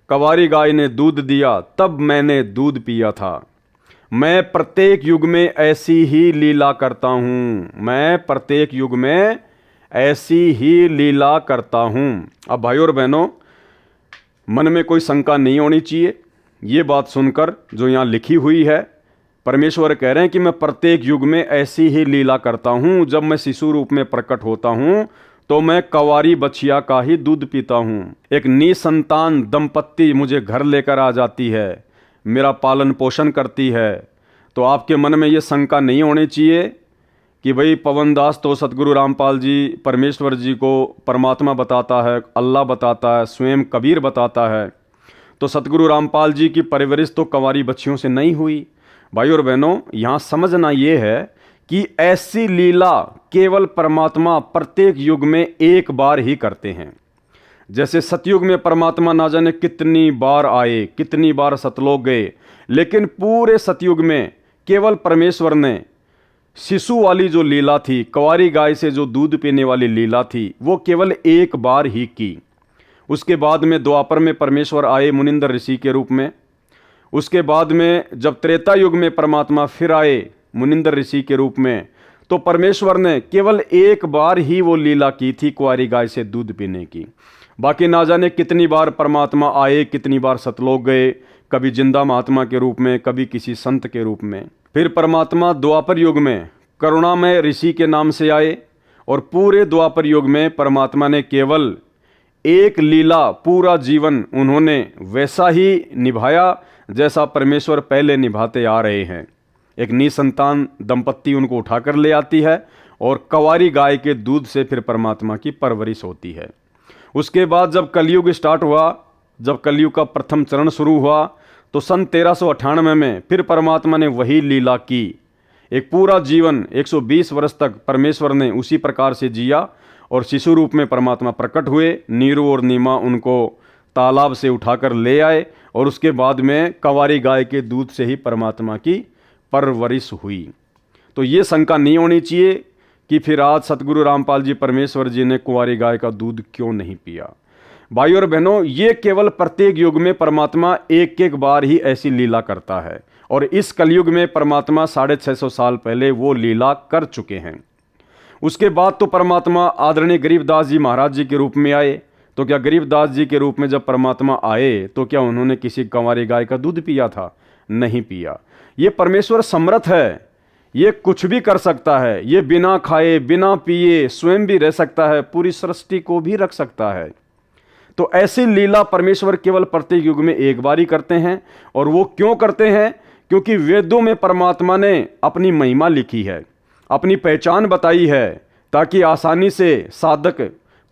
कंवारी गाय ने दूध दिया, तब मैंने दूध पिया था। मैं प्रत्येक युग में ऐसी ही लीला करता हूँ। मैं प्रत्येक युग में ऐसी ही लीला करता हूँ। अब भाइयों और बहनों, मन में कोई शंका नहीं होनी चाहिए। ये बात सुनकर जो यहाँ लिखी हुई है, परमेश्वर कह रहे हैं कि मैं प्रत्येक युग में ऐसी ही लीला करता हूँ। जब मैं शिशु रूप में प्रकट होता हूँ तो मैं कंवारी बछिया का ही दूध पीता हूँ। एक निसंतान दंपत्ति मुझे घर लेकर आ जाती है, मेरा पालन पोषण करती है। तो आपके मन में ये शंका नहीं होनी चाहिए कि भाई पवनदास तो सतगुरु रामपाल जी परमेश्वर जी को परमात्मा बताता है, अल्लाह बताता है, स्वयं कबीर बताता है। तो सतगुरु रामपाल जी की परवरिश तो कंवारी बच्चियों से नहीं हुई। भाइयों और बहनों, यहाँ समझना ये है कि ऐसी लीला केवल परमात्मा प्रत्येक युग में एक बार ही करते हैं। जैसे सतयुग में परमात्मा ना जाने कितनी बार आए, कितनी बार सतलोक गए, लेकिन पूरे सतयुग में केवल परमेश्वर ने शिशु वाली जो लीला थी, कंवारी गाय से जो दूध पीने वाली लीला थी, वो केवल एक बार ही की। उसके बाद में द्वापर में परमेश्वर आए मुनिंदर ऋषि के रूप में। उसके बाद में जब त्रेता युग में परमात्मा फिर आए मुनिंदर ऋषि के रूप में, तो परमेश्वर ने केवल एक बार ही वो लीला की थी कुंवारी गाय से दूध पीने की। बाकी ना जाने कितनी बार परमात्मा आए, कितनी बार सतलोक गए, कभी जिंदा महात्मा के रूप में, कभी किसी संत के रूप में। फिर परमात्मा द्वापर युग में करुणामय ऋषि के नाम से आए और पूरे द्वापर युग में परमात्मा ने केवल एक लीला पूरा जीवन उन्होंने वैसा ही निभाया जैसा परमेश्वर पहले निभाते आ रहे हैं। एक निसंतान दंपत्ति उनको उठाकर ले आती है और कंवारी गाय के दूध से फिर परमात्मा की परवरिश होती है। उसके बाद जब कलयुग स्टार्ट हुआ, जब कलयुग का प्रथम चरण शुरू हुआ, तो सन 1398 में फिर परमात्मा ने वही लीला की। एक पूरा जीवन 120 वर्ष तक परमेश्वर ने उसी प्रकार से जिया और शिशु रूप में परमात्मा प्रकट हुए। नीरू और नीमा उनको तालाब से उठाकर ले आए और उसके बाद में कंवारी गाय के दूध से ही परमात्मा की परवरिश हुई। तो ये शंका नहीं होनी चाहिए कि फिर आज सतगुरु रामपाल जी परमेश्वर जी ने कुंवारी गाय का दूध क्यों नहीं पिया। भाई और बहनों, ये केवल प्रत्येक युग में परमात्मा एक एक बार ही ऐसी लीला करता है और इस कलयुग में परमात्मा 650 साल पहले वो लीला कर चुके हैं। उसके बाद तो परमात्मा आदरणीय गरीबदास जी महाराज जी के रूप में आए। तो क्या गरीबदास जी के रूप में जब परमात्मा आए तो क्या उन्होंने किसी कंवारी गाय का दूध पिया था? नहीं पिया। ये परमेश्वर समर्थ है, ये कुछ भी कर सकता है। ये बिना खाए बिना पिए स्वयं भी रह सकता है, पूरी सृष्टि को भी रख सकता है। तो ऐसी लीला परमेश्वर केवल प्रत्येक युग में एक बार ही करते हैं। और वो क्यों करते हैं? क्योंकि वेदों में परमात्मा ने अपनी महिमा लिखी है, अपनी पहचान बताई है, ताकि आसानी से साधक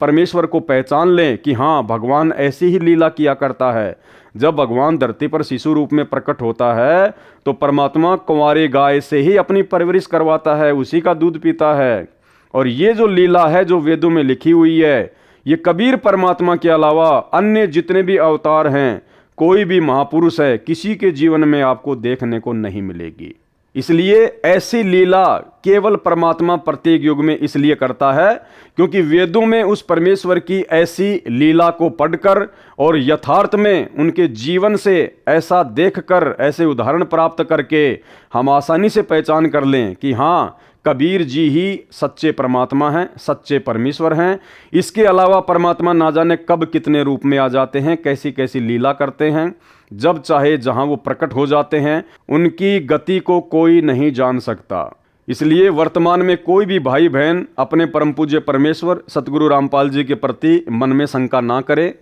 परमेश्वर को पहचान लें कि हाँ, भगवान ऐसी ही लीला किया करता है। जब भगवान धरती पर शिशु रूप में प्रकट होता है तो परमात्मा कुंवारी गाय से ही अपनी परवरिश करवाता है, उसी का दूध पीता है। और ये जो लीला है जो वेदों में लिखी हुई है, ये कबीर परमात्मा के अलावा अन्य जितने भी अवतार हैं, कोई भी महापुरुष है, किसी के जीवन में आपको देखने को नहीं मिलेगी। इसलिए ऐसी लीला केवल परमात्मा प्रत्येक युग में इसलिए करता है क्योंकि वेदों में उस परमेश्वर की ऐसी लीला को पढ़कर और यथार्थ में उनके जीवन से ऐसा देखकर, ऐसे उदाहरण प्राप्त करके हम आसानी से पहचान कर लें कि हाँ, कबीर जी ही सच्चे परमात्मा हैं, सच्चे परमेश्वर हैं। इसके अलावा परमात्मा ना जाने कब कितने रूप में आ जाते हैं, कैसी कैसी लीला करते हैं। जब चाहे जहां वो प्रकट हो जाते हैं, उनकी गति को कोई नहीं जान सकता। इसलिए वर्तमान में कोई भी भाई बहन अपने परम पूज्य परमेश्वर सतगुरु रामपाल जी के प्रति मन में शंका ना करे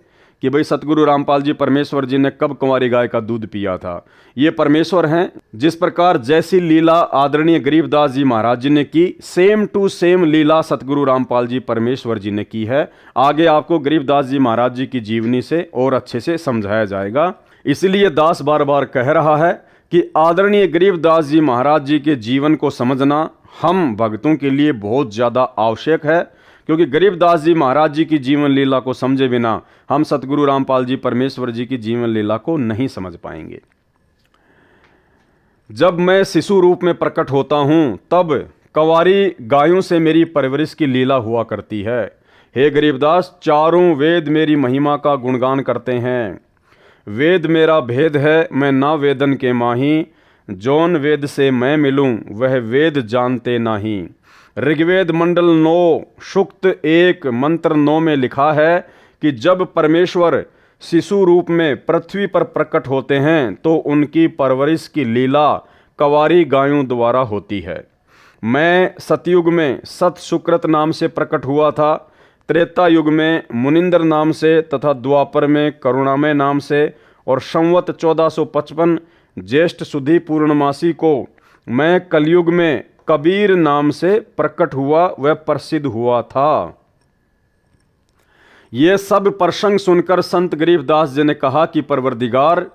कि भाई सतगुरु रामपाल जी परमेश्वर जी ने कब कुंवारी गाय का दूध पिया था। ये परमेश्वर हैं। जिस प्रकार जैसी लीला आदरणीय गरीबदास जी महाराज जी ने की, सेम टू सेम लीला सतगुरु रामपाल जी परमेश्वर जी ने की है। आगे आपको गरीबदास जी महाराज जी की जीवनी से और अच्छे से समझाया जाएगा। इसलिए दास बार बार कह रहा है कि आदरणीय गरीबदास जी महाराज जी के जीवन को समझना हम भक्तों के लिए बहुत ज़्यादा आवश्यक है, क्योंकि गरीबदास जी महाराज जी की जीवन लीला को समझे बिना हम सतगुरु रामपाल जी परमेश्वर जी की जीवन लीला को नहीं समझ पाएंगे। जब मैं शिशु रूप में प्रकट होता हूँ तब कंवारी गायों से मेरी परवरिश की लीला हुआ करती है। हे गरीबदास, चारों वेद मेरी महिमा का गुणगान करते हैं। वेद मेरा भेद है, मैं ना वेदन के माही, जौन वेद से मैं मिलूं वह वेद जानते नहीं। ऋग्वेद मंडल 9 सूक्त 1 मंत्र 9 में लिखा है कि जब परमेश्वर शिशु रूप में पृथ्वी पर प्रकट होते हैं तो उनकी परवरिश की लीला कंवारी गायों द्वारा होती है। मैं सतयुग में सत सुकृत नाम से प्रकट हुआ था, त्रेता युग में मुनिंदर नाम से तथा द्वापर में करुणामय नाम से, और संवत 1455 ज्येष्ठ सुधी पूर्णमासी को मैं कलयुग में कबीर नाम से प्रकट हुआ, वह प्रसिद्ध हुआ था। ये सब प्रसंग सुनकर संत गरीबदास जी ने कहा कि परवरदिगार,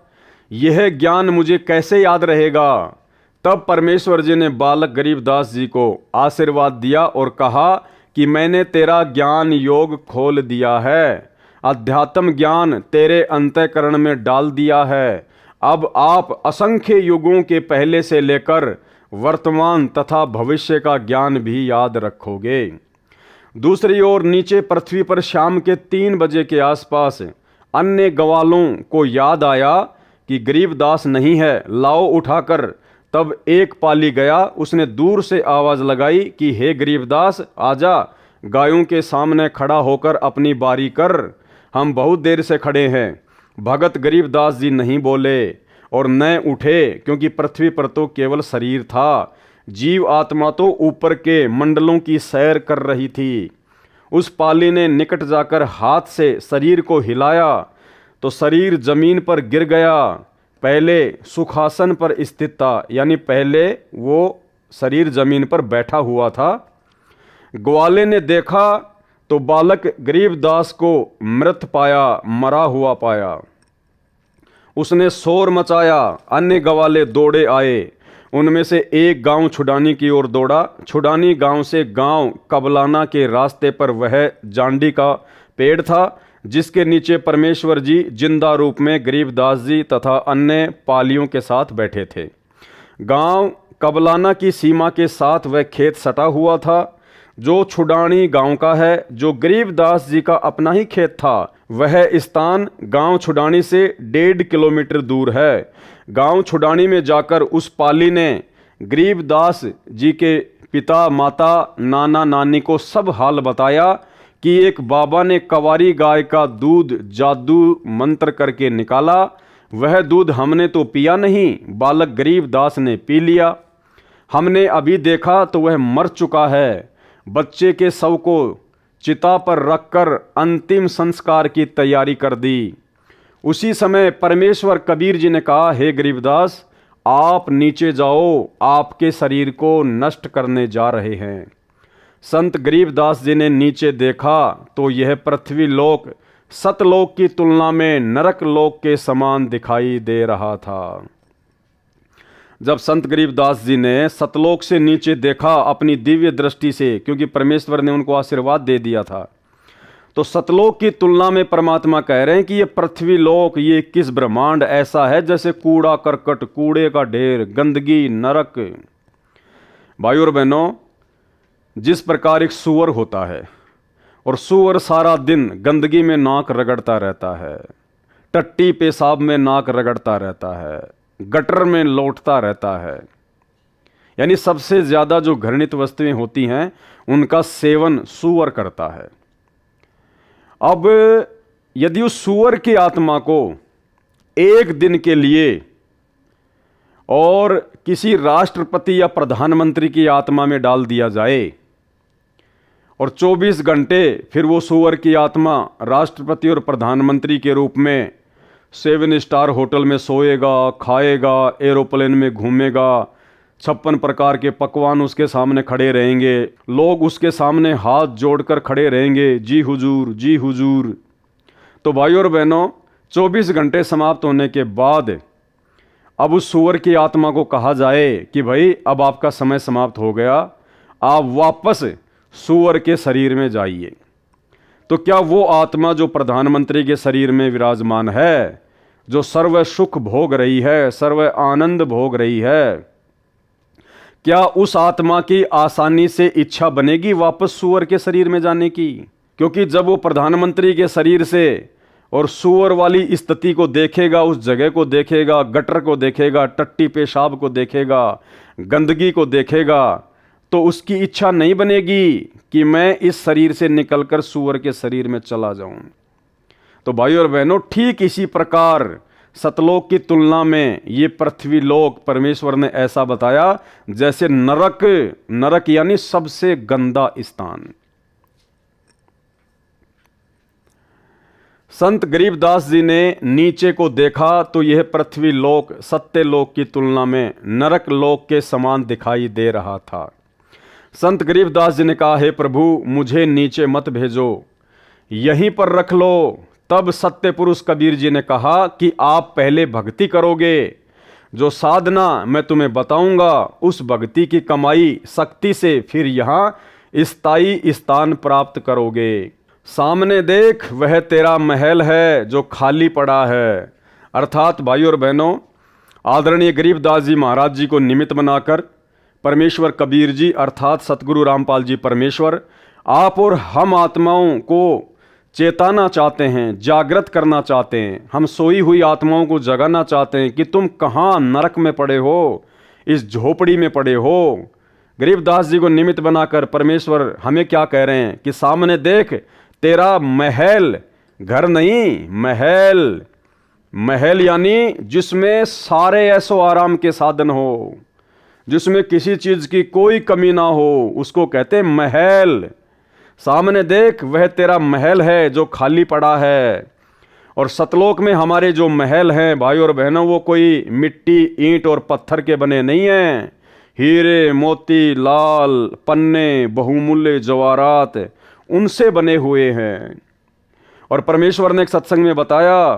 यह ज्ञान मुझे कैसे याद रहेगा। तब परमेश्वर जी ने बालक गरीबदास जी को आशीर्वाद दिया और कहा कि मैंने तेरा ज्ञान योग खोल दिया है, अध्यात्म ज्ञान तेरे अंतःकरण में डाल दिया है। अब आप असंख्य युगों के पहले से लेकर वर्तमान तथा भविष्य का ज्ञान भी याद रखोगे। दूसरी ओर नीचे पृथ्वी पर शाम के 3 बजे के आसपास अन्य ग्वालों को याद आया कि गरीबदास नहीं है, लाओ उठाकर। तब एक पाली गया, उसने दूर से आवाज लगाई कि हे गरीबदास आजा, गायों के सामने खड़ा होकर अपनी बारी कर। हम बहुत देर से खड़े हैं। भगत गरीबदास जी नहीं बोले और न उठे, क्योंकि पृथ्वी पर तो केवल शरीर था, जीव आत्मा तो ऊपर के मंडलों की सैर कर रही थी। उस पाली ने निकट जाकर हाथ से शरीर को हिलाया तो शरीर जमीन पर गिर गया। पहले सुखासन पर स्थित था, यानी पहले वो शरीर जमीन पर बैठा हुआ था। ग्वाले ने देखा तो बालक गरीबदास को मृत पाया, मरा हुआ पाया। उसने शोर मचाया, अन्य ग्वाले दौड़े आए। उनमें से एक गांव छुडानी की ओर दौड़ा। छुडानी गांव से गांव कबलाना के रास्ते पर वह जांडी का पेड़ था, जिसके नीचे परमेश्वर जी जिंदा रूप में गरीबदास जी तथा अन्य पालियों के साथ बैठे थे। गांव कबलाना की सीमा के साथ वह खेत सटा हुआ था जो छुडानी गांव का है, जो गरीबदास जी का अपना ही खेत था। वह स्थान गांव छुडानी से 1.5 किलोमीटर दूर है। गांव छुडानी में जाकर उस पाली ने गरीबदास जी के पिता, माता, नाना, नानी को सब हाल बताया कि एक बाबा ने कवारी गाय का दूध जादू मंत्र करके निकाला। वह दूध हमने तो पिया नहीं, बालक गरीबदास ने पी लिया। हमने अभी देखा तो वह मर चुका है। बच्चे के शव को चिता पर रखकर अंतिम संस्कार की तैयारी कर दी। उसी समय परमेश्वर कबीर जी ने कहा, हे गरीबदास, आप नीचे जाओ, आपके शरीर को नष्ट करने जा रहे हैं। संत गरीबदास जी ने नीचे देखा तो यह पृथ्वी लोक सतलोक की तुलना में नरक लोक के समान दिखाई दे रहा था। जब संत गरीबदास जी ने सतलोक से नीचे देखा अपनी दिव्य दृष्टि से, क्योंकि परमेश्वर ने उनको आशीर्वाद दे दिया था, तो सतलोक की तुलना में परमात्मा कह रहे हैं कि ये पृथ्वी लोक, ये 21 ब्रह्मांड ऐसा है जैसे कूड़ा करकट, कूड़े का ढेर, गंदगी, नरक। भाइयों और बहनों, जिस प्रकार एक सूअर होता है और सूअर सारा दिन गंदगी में नाक रगड़ता रहता है, टट्टी पेशाब में नाक रगड़ता रहता है, गटर में लौटता रहता है, यानी सबसे ज़्यादा जो घृणित वस्तुएं होती हैं उनका सेवन सूअर करता है। अब यदि उस सूअर की आत्मा को एक दिन के लिए और किसी राष्ट्रपति या प्रधानमंत्री की आत्मा में डाल दिया जाए और 24 घंटे फिर वो सूअर की आत्मा राष्ट्रपति और प्रधानमंत्री के रूप में 7 स्टार होटल में सोएगा, खाएगा, एरोप्लेन में घूमेगा, 56 प्रकार के पकवान उसके सामने खड़े रहेंगे, लोग उसके सामने हाथ जोड़कर खड़े रहेंगे, जी हुजूर, जी हुजूर। तो भाइयों और बहनों, 24 घंटे समाप्त होने के बाद अब उस सूअर की आत्मा को कहा जाए कि भाई अब आपका समय समाप्त हो गया, आप वापस सूअर के शरीर में जाइए। तो क्या वो आत्मा जो प्रधानमंत्री के शरीर में विराजमान है, जो सर्व सुख भोग रही है, सर्व आनंद भोग रही है, क्या उस आत्मा की आसानी से इच्छा बनेगी वापस सूअर के शरीर में जाने की? क्योंकि जब वो प्रधानमंत्री के शरीर से और सूअर वाली स्थिति को देखेगा, उस जगह को देखेगा, गटर को देखेगा, टट्टी पेशाब को देखेगा, गंदगी को देखेगा, तो उसकी इच्छा नहीं बनेगी कि मैं इस शरीर से निकलकर सूअर के शरीर में चला जाऊं। तो भाइयों और बहनों, ठीक इसी प्रकार सतलोक की तुलना में ये पृथ्वी लोक परमेश्वर ने ऐसा बताया जैसे नरक, नरक यानी सबसे गंदा स्थान। संत गरीबदास जी ने नीचे को देखा तो यह पृथ्वी लोक सत्य लोक की तुलना में नरक लोक के समान दिखाई दे रहा था। संत गरीबदास जी ने कहा, हे प्रभु, मुझे नीचे मत भेजो, यहीं पर रख लो। तब सत्य पुरुष कबीर जी ने कहा कि आप पहले भक्ति करोगे, जो साधना मैं तुम्हें बताऊंगा, उस भक्ति की कमाई शक्ति से फिर यहाँ स्थायी स्थान प्राप्त करोगे। सामने देख, वह तेरा महल है जो खाली पड़ा है। अर्थात भाइयों और बहनों, आदरणीय गरीबदास जी महाराज जी को निमित्त बनाकर परमेश्वर कबीर जी अर्थात सतगुरु रामपाल जी परमेश्वर आप और हम आत्माओं को चेताना चाहते हैं, जागृत करना चाहते हैं। हम सोई हुई आत्माओं को जगाना चाहते हैं कि तुम कहाँ नरक में पड़े हो, इस झोपड़ी में पड़े हो। गरीबदास जी को निमित्त बनाकर परमेश्वर हमें क्या कह रहे हैं कि सामने देख, तेरा महल घर नहीं, महल। महल यानी जिसमें सारे ऐसो आराम के साधन हो, जिसमें किसी चीज की कोई कमी ना हो, उसको कहते हैं महल। सामने देख, वह तेरा महल है जो खाली पड़ा है। और सतलोक में हमारे जो महल हैं भाई और बहनों, वो कोई मिट्टी, ईंट और पत्थर के बने नहीं हैं। हीरे, मोती, लाल, पन्ने, बहुमूल्य जवाहरात, उनसे बने हुए हैं। और परमेश्वर ने एक सत्संग में बताया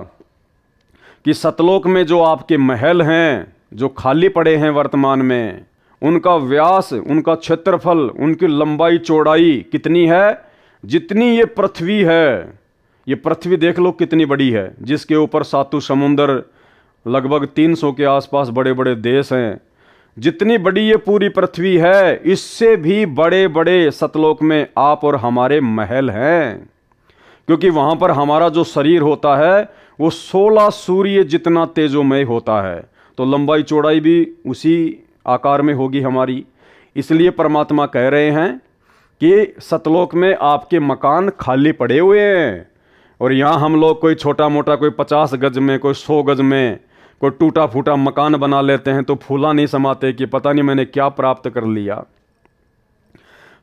कि सतलोक में जो आपके महल हैं, जो खाली पड़े हैं वर्तमान में, उनका व्यास, उनका क्षेत्रफल, उनकी लंबाई चौड़ाई कितनी है? जितनी ये पृथ्वी है। ये पृथ्वी देख लो कितनी बड़ी है, जिसके ऊपर 7 समुंदर, लगभग 300 के आसपास बड़े बड़े देश हैं। जितनी बड़ी ये पूरी पृथ्वी है, इससे भी बड़े बड़े सतलोक में आप और हमारे महल हैं। क्योंकि वहाँ पर हमारा जो शरीर होता है वो 16 सूर्य जितना तेजोमय होता है, तो लंबाई चौड़ाई भी उसी आकार में होगी हमारी। इसलिए परमात्मा कह रहे हैं कि सतलोक में आपके मकान खाली पड़े हुए हैं। और यहाँ हम लोग कोई छोटा मोटा, कोई 50 गज में, कोई 100 गज में, कोई टूटा फूटा मकान बना लेते हैं, तो फूला नहीं समाते कि पता नहीं मैंने क्या प्राप्त कर लिया।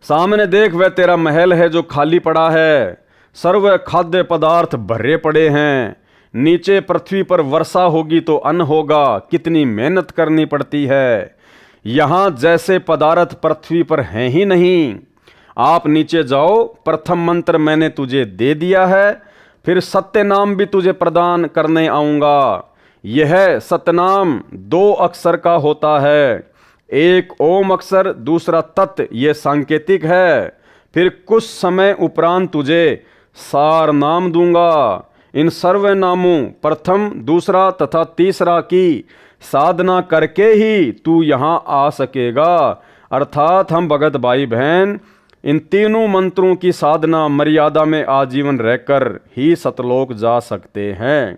सामने देख, वह तेरा महल है जो खाली पड़ा है। सर्व खाद्य पदार्थ भरे पड़े हैं। नीचे पृथ्वी पर वर्षा होगी तो अन्न होगा। कितनी मेहनत करनी पड़ती है। यहाँ जैसे पदार्थ पृथ्वी पर हैं ही नहीं। आप नीचे जाओ, प्रथम मंत्र मैंने तुझे दे दिया है, फिर सत्य नाम भी तुझे प्रदान करने आऊँगा। यह सतनाम 2 अक्षर का होता है, एक ओम अक्षर, दूसरा तत्, ये सांकेतिक है। फिर कुछ समय उपरांत तुझे सार नाम दूंगा। इन सर्व नामों प्रथम, दूसरा तथा तीसरा की साधना करके ही तू यहाँ आ सकेगा। अर्थात हम भगत भाई बहन इन तीनों मंत्रों की साधना मर्यादा में आजीवन रहकर ही सतलोक जा सकते हैं।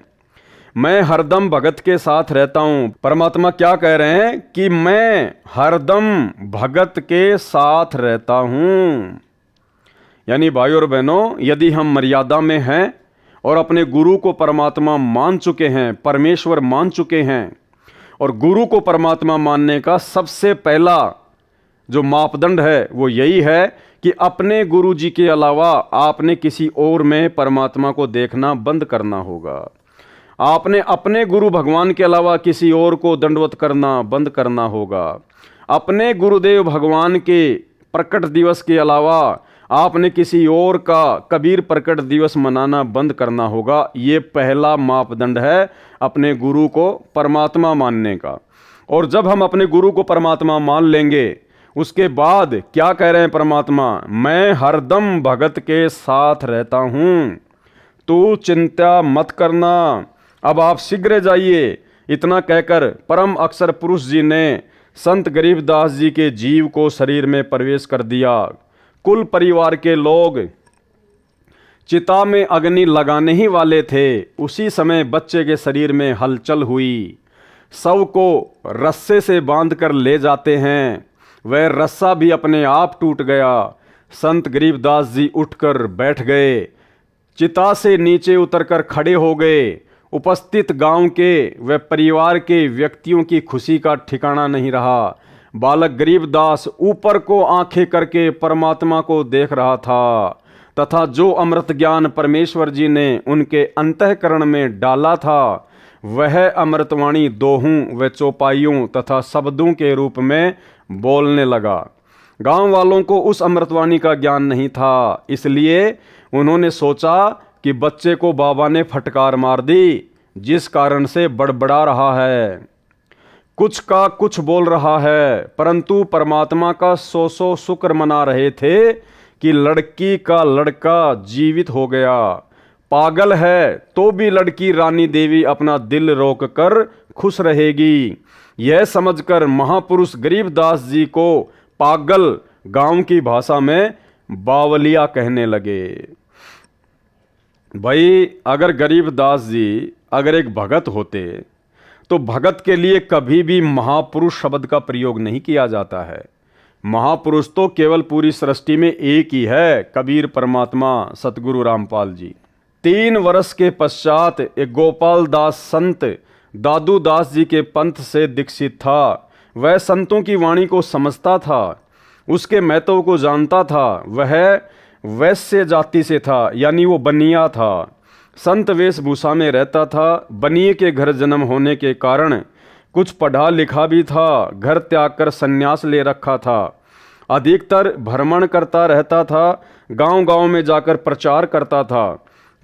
मैं हरदम भगत के साथ रहता हूँ। परमात्मा क्या कह रहे हैं कि मैं हरदम भगत के साथ रहता हूँ। यानी भाई और बहनों, यदि हम मर्यादा में हैं और अपने गुरु को परमात्मा मान चुके हैं, परमेश्वर मान चुके हैं, और गुरु को परमात्मा मानने का सबसे पहला जो मापदंड है वो यही है कि अपने गुरु जी के अलावा आपने किसी और में परमात्मा को देखना बंद करना होगा। आपने अपने गुरु भगवान के अलावा किसी और को दंडवत करना बंद करना होगा। अपने गुरुदेव भगवान के प्रकट दिवस के अलावा आपने किसी और का कबीर प्रकट दिवस मनाना बंद करना होगा। ये पहला मापदंड है अपने गुरु को परमात्मा मानने का। और जब हम अपने गुरु को परमात्मा मान लेंगे, उसके बाद क्या कह रहे हैं परमात्मा? मैं हरदम भगत के साथ रहता हूँ, तू चिंता मत करना, अब आप शीघ्र जाइए। इतना कहकर परम अक्षर पुरुष जी ने संत गरीबदास जी के जीव को शरीर में प्रवेश कर दिया। कुल परिवार के लोग चिता में अग्नि लगाने ही वाले थे। उसी समय बच्चे के शरीर में हलचल हुई। शव को रस्से से बांधकर ले जाते हैं, वह रस्सा भी अपने आप टूट गया। संत गरीबदास जी उठकर बैठ गए, चिता से नीचे उतरकर खड़े हो गए। उपस्थित गांव के व परिवार के व्यक्तियों की खुशी का ठिकाना नहीं रहा। बालक गरीबदास ऊपर को आंखें करके परमात्मा को देख रहा था, तथा जो अमृत ज्ञान परमेश्वर जी ने उनके अंतःकरण में डाला था, वह अमृतवाणी दोहों व चौपाइयों तथा शब्दों के रूप में बोलने लगा। गांव वालों को उस अमृतवाणी का ज्ञान नहीं था, इसलिए उन्होंने सोचा कि बच्चे को बाबा ने फटकार मार दी, जिस कारण से बड़बड़ा रहा है, कुछ का कुछ बोल रहा है। परंतु परमात्मा का सौ शुक्र मना रहे थे कि लड़की का लड़का जीवित हो गया। पागल है तो भी लड़की रानी देवी अपना दिल रोक कर खुश रहेगी। यह समझकर महापुरुष गरीबदास जी को पागल गांव की भाषा में बावलिया कहने लगे। भाई, अगर गरीबदास जी अगर एक भगत होते तो भगत के लिए कभी भी महापुरुष शब्द का प्रयोग नहीं किया जाता है। महापुरुष तो केवल पूरी सृष्टि में एक ही है, कबीर परमात्मा सतगुरु रामपाल जी। 3 वर्ष के पश्चात एक गोपाल दास संत दादू दास जी के पंथ से दीक्षित था। वह संतों की वाणी को समझता था, उसके महत्व को जानता था। वह वैश्य जाति से था, यानी वो बनिया था। संत वेशभूषा में रहता था। बनिए के घर जन्म होने के कारण कुछ पढ़ा लिखा भी था। घर त्याग कर संन्यास ले रखा था। अधिकतर भ्रमण करता रहता था, गांव-गांव में जाकर प्रचार करता था।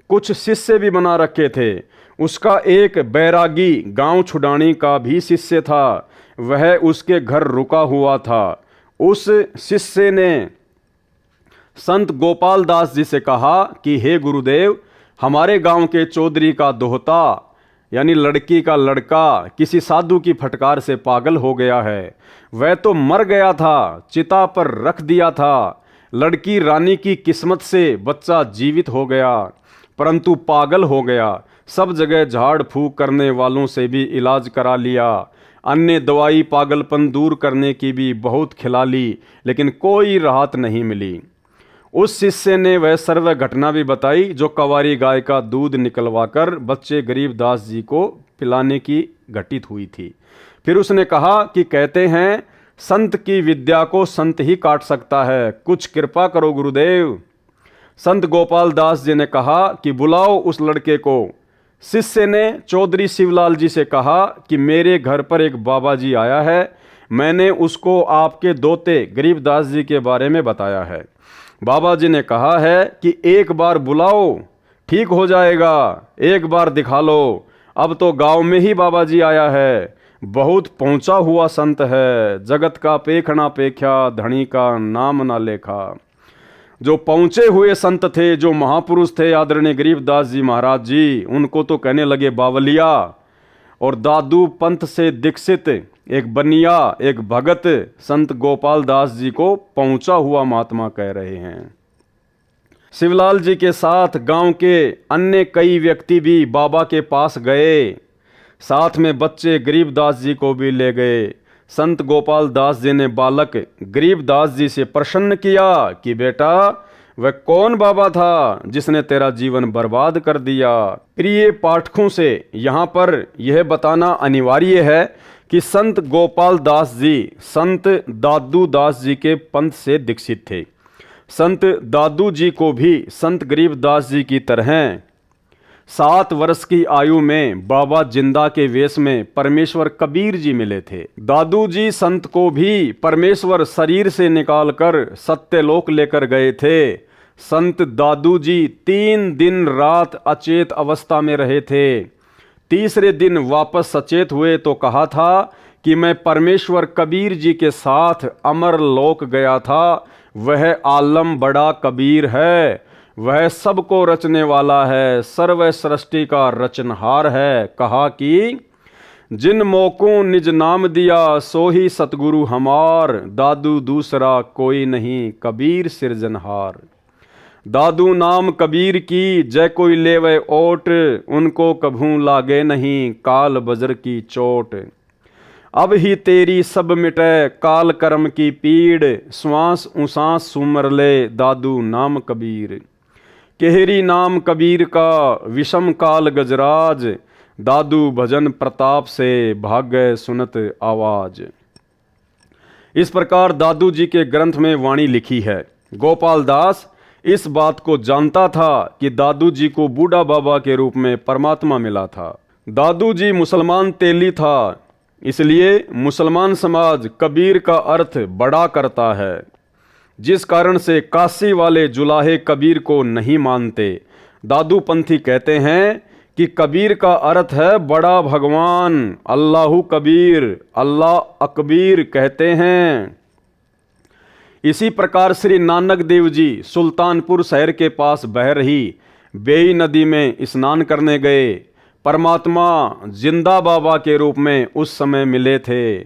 कुछ शिष्य भी बना रखे थे। उसका एक बैरागी गांव छुड़ानी का भी शिष्य था, वह उसके घर रुका हुआ था। उस शिष्य ने संत गोपाल दास जी से कहा कि हे गुरुदेव, हमारे गांव के चौधरी का दोहता यानी लड़की का लड़का किसी साधु की फटकार से पागल हो गया है। वह तो मर गया था, चिता पर रख दिया था। लड़की रानी की किस्मत से बच्चा जीवित हो गया, परंतु पागल हो गया। सब जगह झाड़ फूक करने वालों से भी इलाज करा लिया। अन्य दवाई पागलपन दूर करने की भी बहुत खिला ली, लेकिन कोई राहत नहीं मिली। उस शिष्य ने वह सर्व घटना भी बताई जो कवारी गाय का दूध निकलवाकर बच्चे गरीब दास जी को पिलाने की घटित हुई थी। फिर उसने कहा कि कहते हैं संत की विद्या को संत ही काट सकता है, कुछ कृपा करो गुरुदेव। संत गोपाल दास जी ने कहा कि बुलाओ उस लड़के को। शिष्य ने चौधरी शिवलाल जी से कहा कि मेरे घर पर एक बाबा जी आया है, मैंने उसको आपके दोते गरीबदास जी के बारे में बताया है। बाबा जी ने कहा है कि एक बार बुलाओ, ठीक हो जाएगा, एक बार दिखा लो। अब तो गांव में ही बाबा जी आया है, बहुत पहुंचा हुआ संत है, जगत का पेखना पेख्या, धनी का नाम ना लेखा। जो पहुंचे हुए संत थे, जो महापुरुष थे आदरणीय गरीबदास जी महाराज जी, उनको तो कहने लगे बावलिया। और दादू पंथ से दीक्षित एक बनिया, एक भगत संत गोपाल दास जी को पहुंचा हुआ महात्मा कह रहे हैं। शिवलाल जी के साथ गांव के अन्य कई व्यक्ति भी बाबा के पास गए, साथ में बच्चे गरीबदास जी को भी ले गए। संत गोपाल दास जी ने बालक गरीबदास जी से प्रश्न किया कि बेटा, वह कौन बाबा था जिसने तेरा जीवन बर्बाद कर दिया। प्रिय पाठकों से यहाँ पर यह बताना अनिवार्य है कि संत गोपाल दास जी संत दादू दास जी के पंथ से दीक्षित थे। संत दादू जी को भी संत गरीबदास जी की तरह 7 वर्ष की आयु में बाबा जिंदा के वेश में परमेश्वर कबीर जी मिले थे। दादू जी संत को भी परमेश्वर शरीर से निकालकर सत्यलोक लेकर गए थे। संत दादू जी 3 दिन रात अचेत अवस्था में रहे थे। तीसरे दिन वापस सचेत हुए तो कहा था कि मैं परमेश्वर कबीर जी के साथ अमर लोक गया था। वह आलम बड़ा कबीर है, वह सबको रचने वाला है, सर्व सृष्टि का रचनहार है। कहा कि जिन मौकों निज नाम दिया, सो ही सतगुरु हमार, दादू दूसरा कोई नहीं, कबीर सिरजनहार। दादू नाम कबीर की, जय कोई लेवे ओट, उनको कभू लागे नहीं, काल बजर की चोट। अब ही तेरी सब मिटे, काल कर्म की पीड़, श्वास उसास सुमर ले, दादू नाम कबीर। केहरी नाम कबीर का, विषम काल गजराज, दादू भजन प्रताप से, भाग गए सुनत आवाज। इस प्रकार दादू जी के ग्रंथ में वाणी लिखी है। गोपाल दास इस बात को जानता था कि दादू जी को बूढ़ा बाबा के रूप में परमात्मा मिला था। दादू जी मुसलमान तेली था, इसलिए मुसलमान समाज कबीर का अर्थ बड़ा करता है, जिस कारण से काशी वाले जुलाहे कबीर को नहीं मानते। दादू पंथी कहते हैं कि कबीर का अर्थ है बड़ा भगवान, अल्लाहु कबीर, अल्लाह अकबीर कहते हैं। इसी प्रकार श्री नानक देव जी सुल्तानपुर शहर के पास बह रही बेई नदी में स्नान करने गए। परमात्मा जिंदा बाबा के रूप में उस समय मिले थे।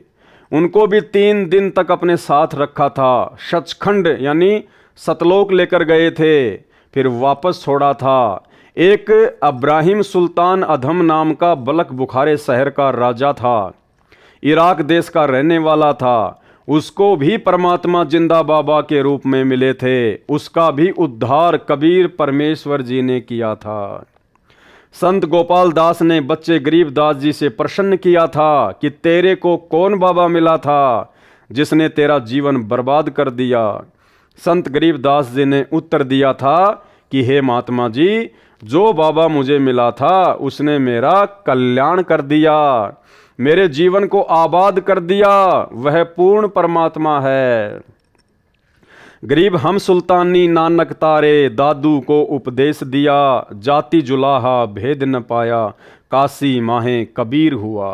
उनको भी 3 दिन तक अपने साथ रखा था। सचखंड यानी सतलोक लेकर गए थे, फिर वापस छोड़ा था। एक अब्राहिम सुल्तान अधम नाम का बलक बुखारे शहर का राजा था, इराक देश का रहने वाला था। उसको भी परमात्मा जिंदा बाबा के रूप में मिले थे, उसका भी उद्धार कबीर परमेश्वर जी ने किया था। संत गोपाल दास ने बच्चे गरीबदास जी से प्रश्न किया था कि तेरे को कौन बाबा मिला था जिसने तेरा जीवन बर्बाद कर दिया। संत गरीबदास जी ने उत्तर दिया था कि हे महात्मा जी, जो बाबा मुझे मिला था उसने मेरा कल्याण कर दिया, मेरे जीवन को आबाद कर दिया, वह पूर्ण परमात्मा है। गरीब हम सुल्तानी नानक तारे, दादू को उपदेश दिया, जाति जुलाहा भेद न पाया, काशी माहे कबीर हुआ।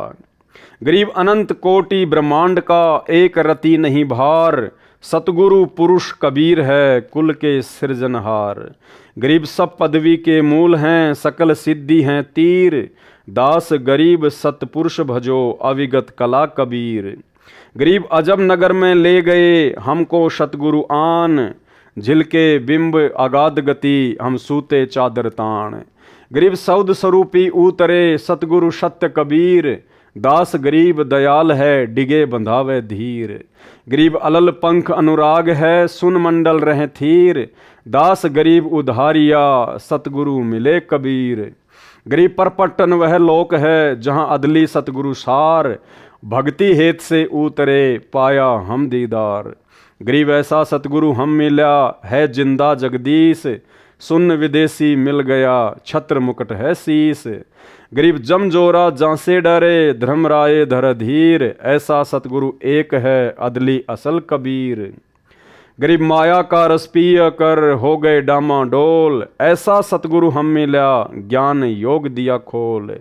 गरीब अनंत कोटि ब्रह्मांड का एक रति नहीं भार, सतगुरु पुरुष कबीर है कुल के सृजनहार। गरीब सब पदवी के मूल हैं, सकल सिद्धि हैं तीर, दास गरीब सतपुरुष भजो अविगत कला कबीर। गरीब अजब नगर में ले गए हमको सतगुरु आन, झिलके बिंब अगाध गति हम सूते चादर तान। गरीब सौद स्वरूपी उतरे सतगुरु सत्य कबीर, दास गरीब दयाल है डिगे बंधावे धीर। गरीब अलल पंख अनुराग है सुन मंडल रहे थीर, दास गरीब उधारिया सतगुरु मिले कबीर। गरीब परपटन वह लोक है जहाँ अदली सतगुरु सार, भक्ति हेत से उतरे पाया हम दीदार। गरीब ऐसा सतगुरु हम मिला है जिंदा जगदीश, सुन विदेशी मिल गया छत्र मुकुट है शीस। गरीब जमजोरा जांसे डरे धर्मराय धर धीर, ऐसा सतगुरु एक है अदली असल कबीर। गरीब माया का रस पिय कर हो गए डामाडोल, ऐसा सतगुरु हम मिला ज्ञान योग दिया खोल।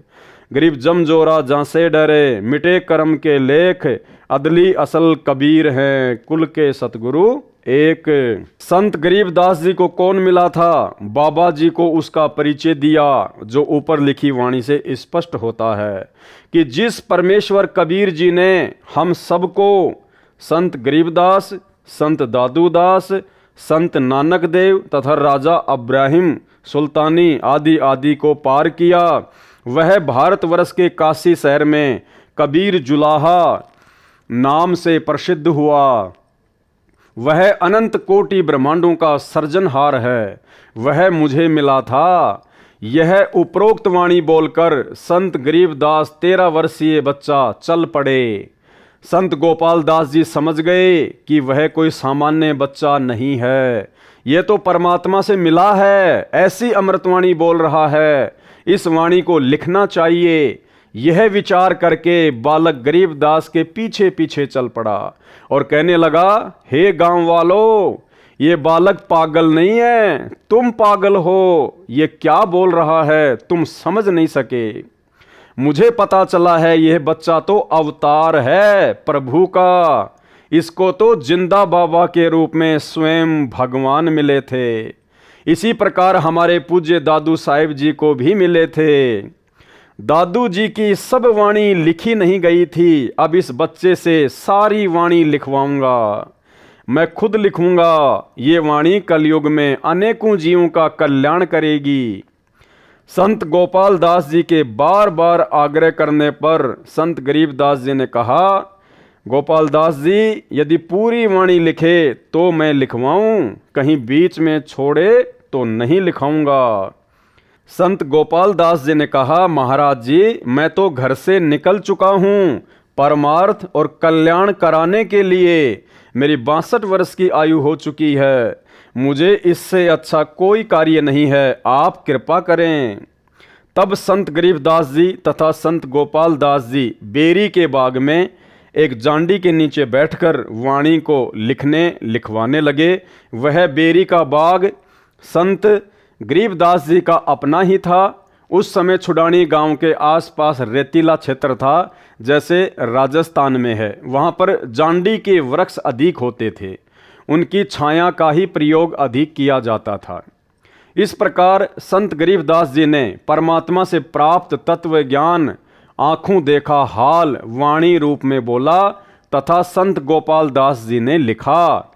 गरीब जमजोरा जांसे डरे मिटे कर्म के लेख, अदली असल कबीर हैं कुल के सतगुरु एक। संत गरीबदास जी को कौन मिला था? बाबा जी को उसका परिचय दिया, जो ऊपर लिखी वाणी से स्पष्ट होता है कि जिस परमेश्वर कबीर जी ने हम सबको संत गरीबदास, संत दादूदास, संत नानक देव तथा राजा अब्राहिम सुल्तानी आदि आदि को पार किया, वह भारतवर्ष के काशी शहर में कबीर जुलाहा नाम से प्रसिद्ध हुआ। वह अनंत कोटि ब्रह्मांडों का सृजनहार है, वह मुझे मिला था। यह उपरोक्त वाणी बोलकर संत गरीबदास 13 वर्षीय बच्चा चल पड़े। संत गोपाल दास जी समझ गए कि वह कोई सामान्य बच्चा नहीं है, यह तो परमात्मा से मिला है, ऐसी अमृतवाणी बोल रहा है, इस वाणी को लिखना चाहिए। यह विचार करके बालक गरीबदास के पीछे पीछे चल पड़ा और कहने लगा, हे गांव वालों, ये बालक पागल नहीं है, तुम पागल हो। ये क्या बोल रहा है, तुम समझ नहीं सके। मुझे पता चला है यह बच्चा तो अवतार है प्रभु का, इसको तो जिंदा बाबा के रूप में स्वयं भगवान मिले थे। इसी प्रकार हमारे पूज्य दादू साहिब जी को भी मिले थे। दादू जी की सब वाणी लिखी नहीं गई थी, अब इस बच्चे से सारी वाणी लिखवाऊंगा, मैं खुद लिखूंगा। ये वाणी कलयुग में अनेकों जीवों का कल्याण करेगी। संत गोपाल दास जी के बार बार आग्रह करने पर संत गरीबदास जी ने कहा, गोपाल दास जी यदि पूरी वाणी लिखे तो मैं लिखवाऊं, कहीं बीच में छोड़े तो नहीं लिखाऊंगा। संत गोपाल दास जी ने कहा, महाराज जी मैं तो घर से निकल चुका हूँ परमार्थ और कल्याण कराने के लिए। मेरी 62 वर्ष की आयु हो चुकी है, मुझे इससे अच्छा कोई कार्य नहीं है, आप कृपा करें। तब संत गरीबदास जी तथा संत गोपाल दास जी बेरी के बाग में एक जांडी के नीचे बैठकर वाणी को लिखवाने लगे। वह बेरी का बाग संत गरीबदास जी का अपना ही था। उस समय छुडानी गांव के आसपास रेतीला क्षेत्र था, जैसे राजस्थान में है। वहां पर जांडी के वृक्ष अधिक होते थे, उनकी छाया का ही प्रयोग अधिक किया जाता था। इस प्रकार संत गरीबदास जी ने परमात्मा से प्राप्त तत्व ज्ञान आंखों देखा हाल वाणी रूप में बोला तथा संत गोपाल दास जी ने लिखा।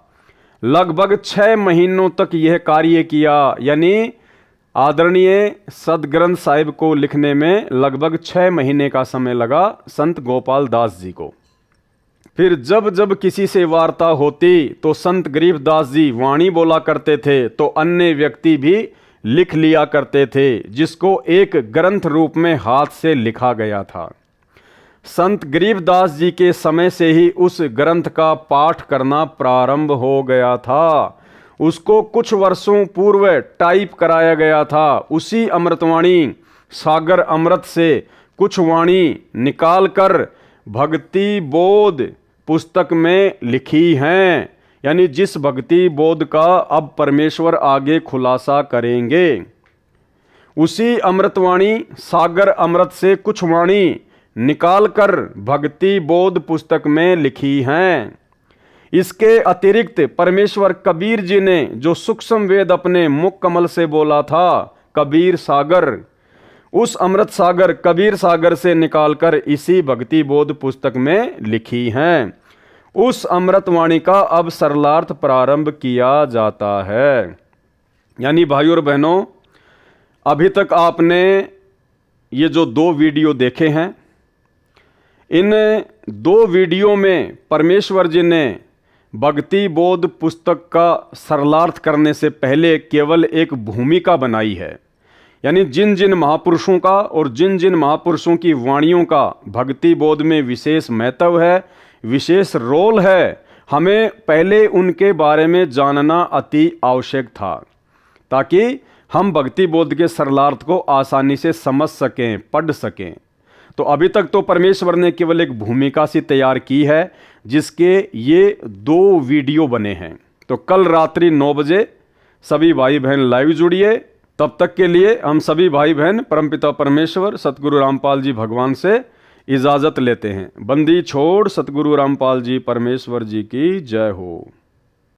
लगभग 6 महीनों तक यह कार्य किया, यानी आदरणीय सदग्रंथ साहिब को लिखने में लगभग 6 महीने का समय लगा संत गोपाल दास जी को। फिर जब जब किसी से वार्ता होती तो संत गरीबदास जी वाणी बोला करते थे, तो अन्य व्यक्ति भी लिख लिया करते थे, जिसको एक ग्रंथ रूप में हाथ से लिखा गया था। संत गरीबदास जी के समय से ही उस ग्रंथ का पाठ करना प्रारंभ हो गया था। उसको कुछ वर्षों पूर्व टाइप कराया गया था। उसी अमृतवाणी सागर अमृत से कुछ वाणी निकालकर भक्ति बोध पुस्तक में लिखी हैं। यानी जिस भक्ति बोध का अब परमेश्वर आगे खुलासा करेंगे, उसी अमृतवाणी सागर अमृत से कुछ वाणी निकालकर भक्ति बोध पुस्तक में लिखी हैं। इसके अतिरिक्त परमेश्वर कबीर जी ने जो सूक्ष्म वेद अपने मुख कमल से बोला था, कबीर सागर, उस अमृत सागर कबीर सागर से निकालकर इसी भक्ति बोध पुस्तक में लिखी हैं। उस अमृतवाणी का अब सरलार्थ प्रारंभ किया जाता है। यानी भाइयों और बहनों, अभी तक आपने ये जो 2 वीडियो देखे हैं, इन 2 वीडियो में परमेश्वर जी ने भक्ति बोध पुस्तक का सरलार्थ करने से पहले केवल एक भूमिका बनाई है। यानी जिन जिन महापुरुषों का और जिन जिन महापुरुषों की वाणियों का भक्ति बोध में विशेष महत्व है, विशेष रोल है, हमें पहले उनके बारे में जानना अति आवश्यक था, ताकि हम भक्ति बोध के सरलार्थ को आसानी से समझ सकें, पढ़ सकें। तो अभी तक तो परमेश्वर ने केवल एक भूमिका सी तैयार की है, जिसके ये 2 वीडियो बने हैं। तो कल रात्रि 9 बजे सभी भाई बहन लाइव जुड़िए। तब तक के लिए हम सभी भाई बहन परमपिता परमेश्वर सतगुरु रामपाल जी भगवान से इजाज़त लेते हैं। बंदी छोड़ सतगुरु रामपाल जी परमेश्वर जी की जय हो।